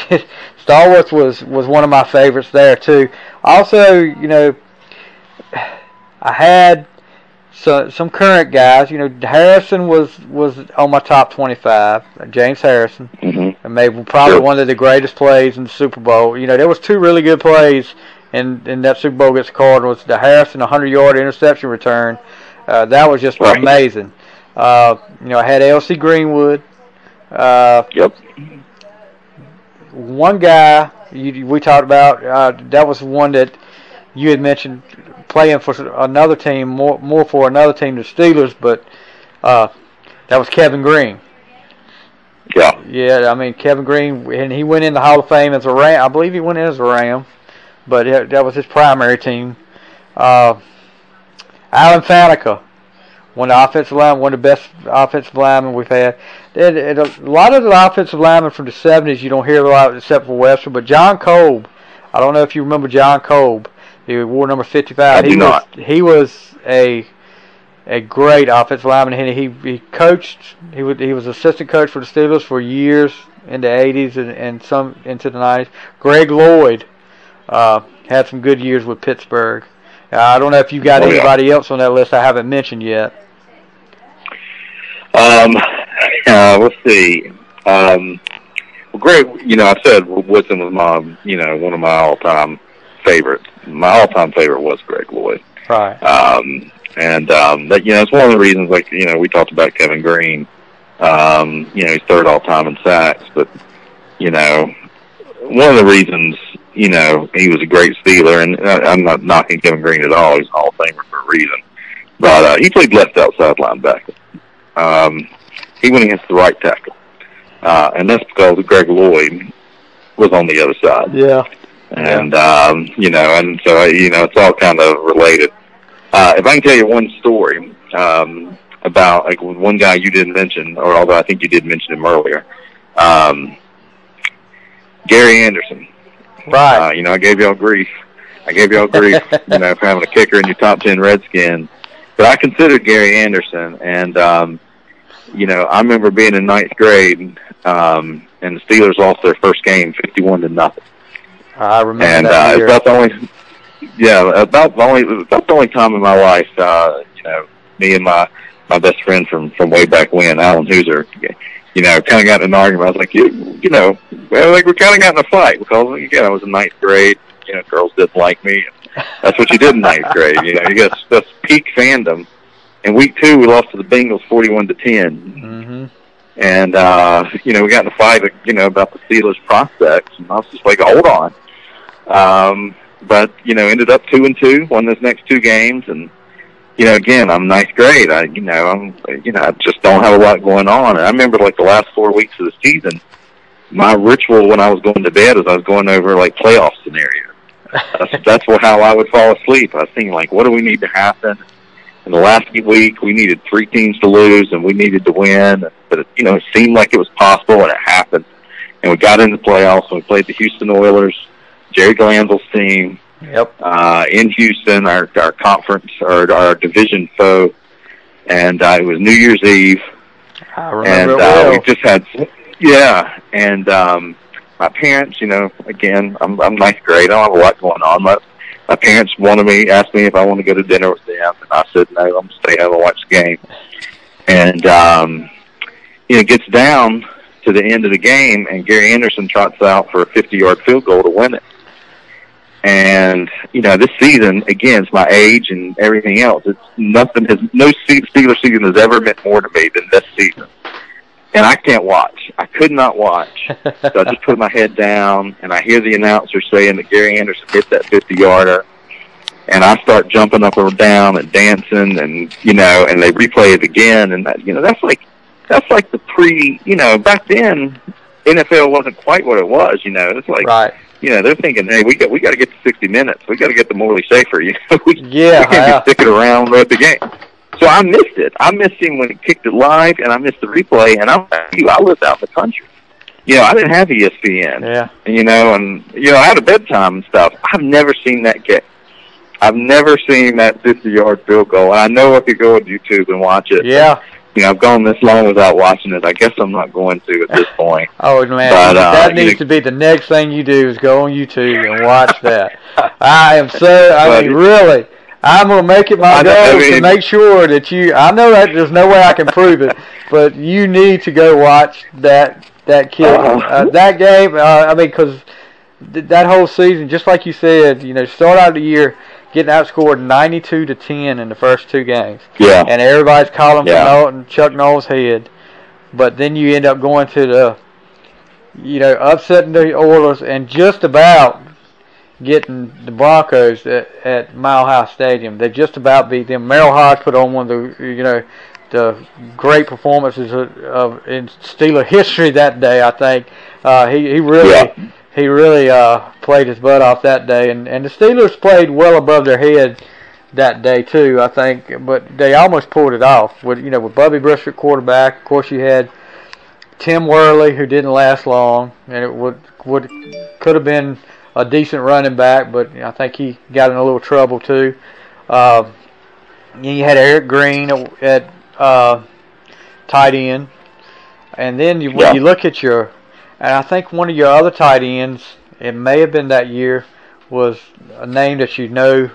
S1: Stallworth was one of my favorites there too. Also, I had some current guys. Harrison was on my top 25. James Harrison, and made probably one of the greatest plays in the Super Bowl. There was 2 really good plays in that Super Bowl against the Cardinals. The Harrison 100-yard interception return, that was just amazing. I had L.C. Greenwood. One guy we talked about, that was one that you had mentioned playing for another team, more for another team, the Steelers, but that was Kevin Green.
S2: Yeah.
S1: Yeah, I mean, Kevin Green, and he went in the Hall of Fame as a Ram. I believe he went in as a Ram, but that was his primary team. Alan Faneca, one of the best offensive linemen we've had. And a lot of the offensive linemen from the 70s you don't hear a lot except for Webster, but John Kolb, I don't know if you remember John Kolb. He wore number 55. He was a great offensive lineman. He coached. He was assistant coach for the Steelers for years in the 80s and some into the 90s. Greg Lloyd had some good years with Pittsburgh. I don't know if you got anybody else on that list I haven't mentioned yet.
S2: Let's see. Well, Greg, I said Woodson was one of my all-time favorites. My all-time favorite was Greg Lloyd.
S1: Right.
S2: It's one of the reasons, we talked about Kevin Green. He's 3rd all-time in sacks, but, one of the reasons, he was a great Steeler, and I'm not knocking Kevin Green at all. He's a Hall of Famer for a reason. But he played left outside linebacker. He went against the right tackle. And that's because Greg Lloyd was on the other side.
S1: Yeah.
S2: And, and so, it's all kind of related. If I can tell you one story about, one guy you didn't mention, or although I think you did mention him earlier, Gary Anderson.
S1: Right.
S2: I gave y'all grief. For having a kicker in your top 10 Redskins. But I considered Gary Anderson, and, I remember being in 9th grade, and the Steelers lost their first game 51-0.
S1: I remember
S2: and,
S1: that year.
S2: About the only time in my life, me and my best friend from way back when, Alan Hooser, kind of got in an argument. I was like, we kind of got in a fight because, again, I was in 9th grade. Girls didn't like me. That's what you did in 9th grade. You guess that's peak fandom. In week 2, we lost to the Bengals 41-10.
S1: Mm-hmm.
S2: And, we got in a fight, about the Steelers prospects, and I was just like, hold on. But, ended up 2-2, won those next 2 games, and, again, I'm ninth grade. I just don't have a lot going on. And I remember, like, the last 4 weeks of the season, my ritual when I was going to bed is I was going over, like, playoff scenarios. That's how I would fall asleep. I was thinking, like, what do we need to happen? In the last week, we needed 3 teams to lose, and we needed to win. But, it seemed like it was possible, and it happened. And we got into the playoffs, and we played the Houston Oilers, Jerry Glanville's team, in Houston, our conference, or our division foe. And it was New Year's Eve.
S1: I remember
S2: we just had, and my parents, again, I'm ninth grade. I don't have a lot going on. My parents asked me if I want to go to dinner with them, and I said, no, I'm going to stay home and watch the game. And, it gets down to the end of the game, and Gary Anderson trots out for a 50-yard field goal to win it. And, this season, again, it's my age and everything else. No Steelers season has ever meant more to me than this season. And I can't watch. I could not watch. So I just put my head down, and I hear the announcer saying that Gary Anderson hit that 50-yarder. And I start jumping up and down and dancing, and, and they replay it again. And, that's like the back then, NFL wasn't quite what it was, It's like,
S1: right.
S2: They're thinking, hey, we got to get to 60 minutes. We got to get to Morley Safer, we can't be sticking around at the game. So I missed it. I missed him when he kicked it live, and I missed the replay. And I lived out in the country. I didn't have ESPN.
S1: Yeah.
S2: And I had a bedtime and stuff. I've never seen that game. I've never seen that 50-yard field goal. And I know I could go on YouTube and watch it.
S1: Yeah.
S2: I've gone this long without watching it. I guess I'm not going to at this point.
S1: Oh, man. But, that needs to be the next thing you do is go on YouTube and watch that. Really, I'm going to make it my goal to make sure that I know that there's no way I can prove it, but you need to go watch that kid. That game, because that whole season, just like you said, start out the year getting outscored 92-10 in the first 2 games.
S2: Yeah.
S1: And everybody's calling for Chuck Noll's head. But then you end up going to the, upsetting the Oilers and just about getting the Broncos at Mile High Stadium. They just about beat them. Merrill Hodge put on one of the, the great performances in Steeler history that day, I think. He really played his butt off that day, and the Steelers played well above their head that day too, I think. But they almost pulled it off with Bubby Brister quarterback. Of course, you had Tim Worley, who didn't last long, and it could have been a decent running back, but I think he got in a little trouble too. You had Eric Green at tight end, and then when you look at and I think one of your other tight ends, it may have been that year, was a name that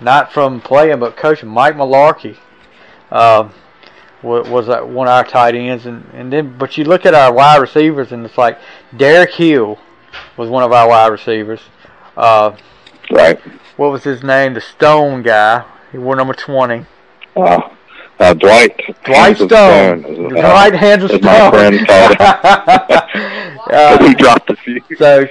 S1: not from playing but coaching, Mike Malarkey, was one of our tight ends. But you look at our wide receivers, and it's like Derek Hill was one of our wide receivers.
S2: Right.
S1: What was his name? The Stone guy. He wore number 20.
S2: Dwight
S1: Stone. Dwight Hands of Stone.
S2: My friend he dropped a few.
S1: So,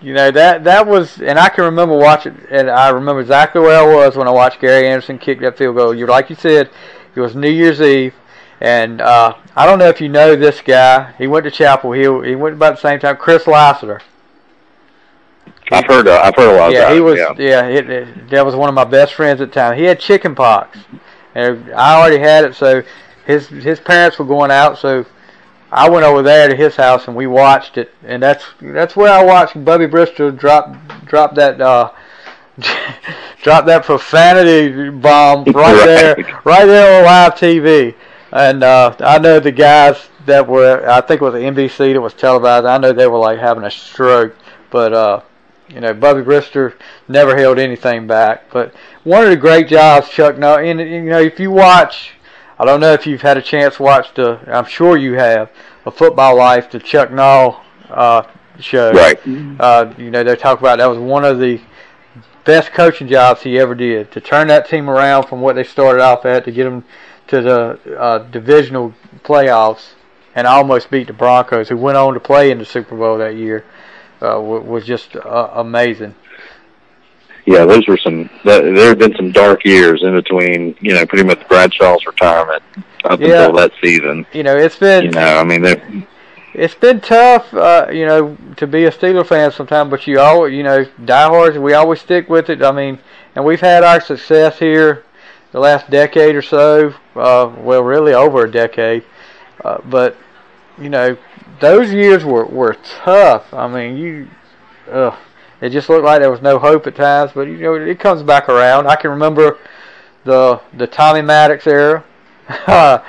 S1: that was, and I can remember watching, and I remember exactly where I was when I watched Gary Anderson kick that field goal. Like you said, it was New Year's Eve, and I don't know if you know this guy. He went to Chapel Hill. He went about the same time. Chris Lassiter.
S2: I've heard a lot about
S1: that. He was. That was one of my best friends at the time. He had chicken pox. And I already had it, so his parents were going out, so I went over there to his house and we watched it, and that's where I watched Bubby Brister drop that drop that profanity bomb right there on live TV. And I know the guys that were, I think it was NBC that was televised, I know they were like having a stroke, but Bubby Brister never held anything back. But one of the great jobs Chuck Noll, and if you watch, I don't know if you've had a chance to watch I'm sure you have, A Football Life, the Chuck Noll show.
S2: Right.
S1: They talk about that was one of the best coaching jobs he ever did, to turn that team around from what they started off at to get them to the divisional playoffs. and almost beat the Broncos, who went on to play in the Super Bowl that year, was just amazing.
S2: Yeah, those were some. There have been some dark years in between. You know, pretty much Bradshaw's retirement up until that season.
S1: You know, it's been.
S2: You know, I mean,
S1: it's been tough. You know, to be a Steeler fan sometimes, but you always, you know, diehards. We always stick with it. I mean, and we've had our success here the last decade or so. Well, really over a decade. But you know, those years were tough. I mean, it just looked like there was no hope at times, but you know, it comes back around. I can remember the Tommy Maddox era.
S2: Yeah.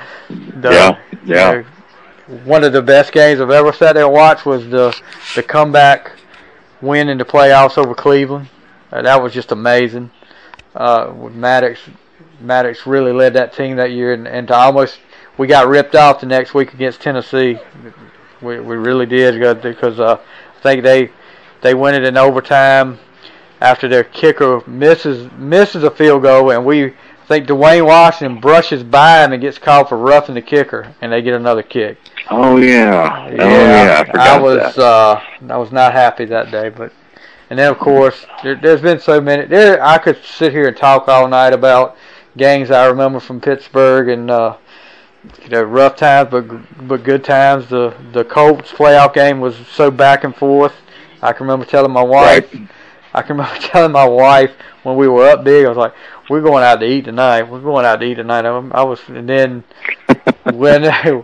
S1: You know, one of the best games I've ever sat there and watched was the comeback win in the playoffs over Cleveland. That was just amazing. Maddox really led that team that year, and to almost we got ripped off the next week against Tennessee. We really did, because I think they win it in overtime after their kicker misses a field goal, and I think Dwayne Washington brushes by him and gets called for roughing the kicker, and they get another kick.
S2: Oh yeah, I forgot that.
S1: I was not happy that day, and then of course there's been so many. I could sit here and talk all night about games I remember from Pittsburgh, and you know, rough times but good times. The Colts playoff game was so back and forth. I can remember telling my wife.
S2: Right.
S1: I can remember telling my wife when we were up big. I was like, "We're going out to eat tonight. We're going out to eat tonight." And then when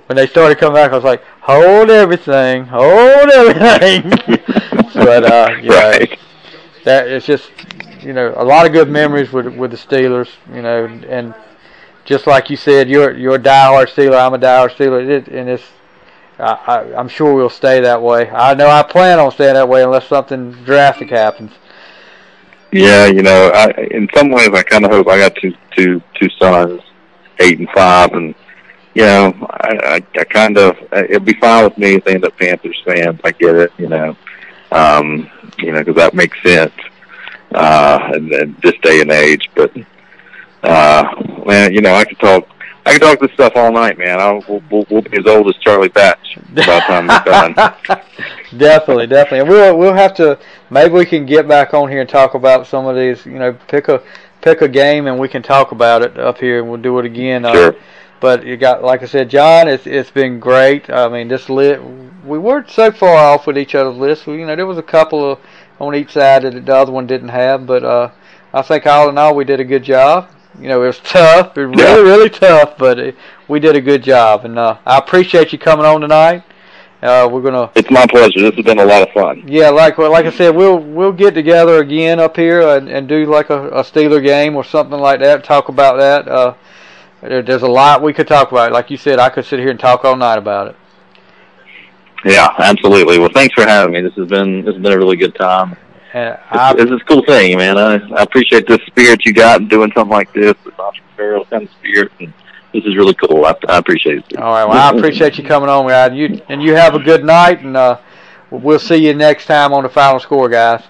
S1: they started coming back, I was like, "Hold everything, hold everything." But
S2: right.
S1: that it's just, you know, a lot of good memories with the Steelers. You know, and just like you said, you're a diehard Steeler. I'm a diehard Steeler, I'm sure we'll stay that way. I know I plan on staying that way unless something drastic happens.
S2: Yeah, you know, in some ways I kind of hope. I got two sons, 8 and 5, and you know, I kind of, it'll be fine with me if they end up Panthers fans. I get it, you know, because that makes sense in this day and age. But man, you know, I could talk this stuff all night, man. We'll be as old as Charlie Batch by the time we're done.
S1: Definitely. And we'll have to. Maybe we can get back on here and talk about some of these. You know, pick a game and we can talk about it up here, and we'll do it again.
S2: Sure.
S1: But you got, like I said, John, it's been great. I mean, we weren't so far off with each other's lists. You know, there was a couple of on each side that the other one didn't have, but I think all in all we did a good job. You know, it was tough. It was really tough, but we did a good job. And I appreciate you coming on tonight. We're gonna.
S2: It's my pleasure. This has been a lot of fun.
S1: Yeah, like I said, we'll get together again up here and do like a Steeler game or something like that. Talk about that. There's a lot we could talk about. Like you said, I could sit here and talk all night about it.
S2: Yeah, absolutely. Well, thanks for having me. This has been a really good time. It's a cool thing, man. I appreciate the spirit you got in doing something like this, this entrepreneurial kind of spirit, and this is really cool. I appreciate it.
S1: All right, well, I appreciate you coming on, guys. You have a good night, and we'll see you next time on the Final Score, guys.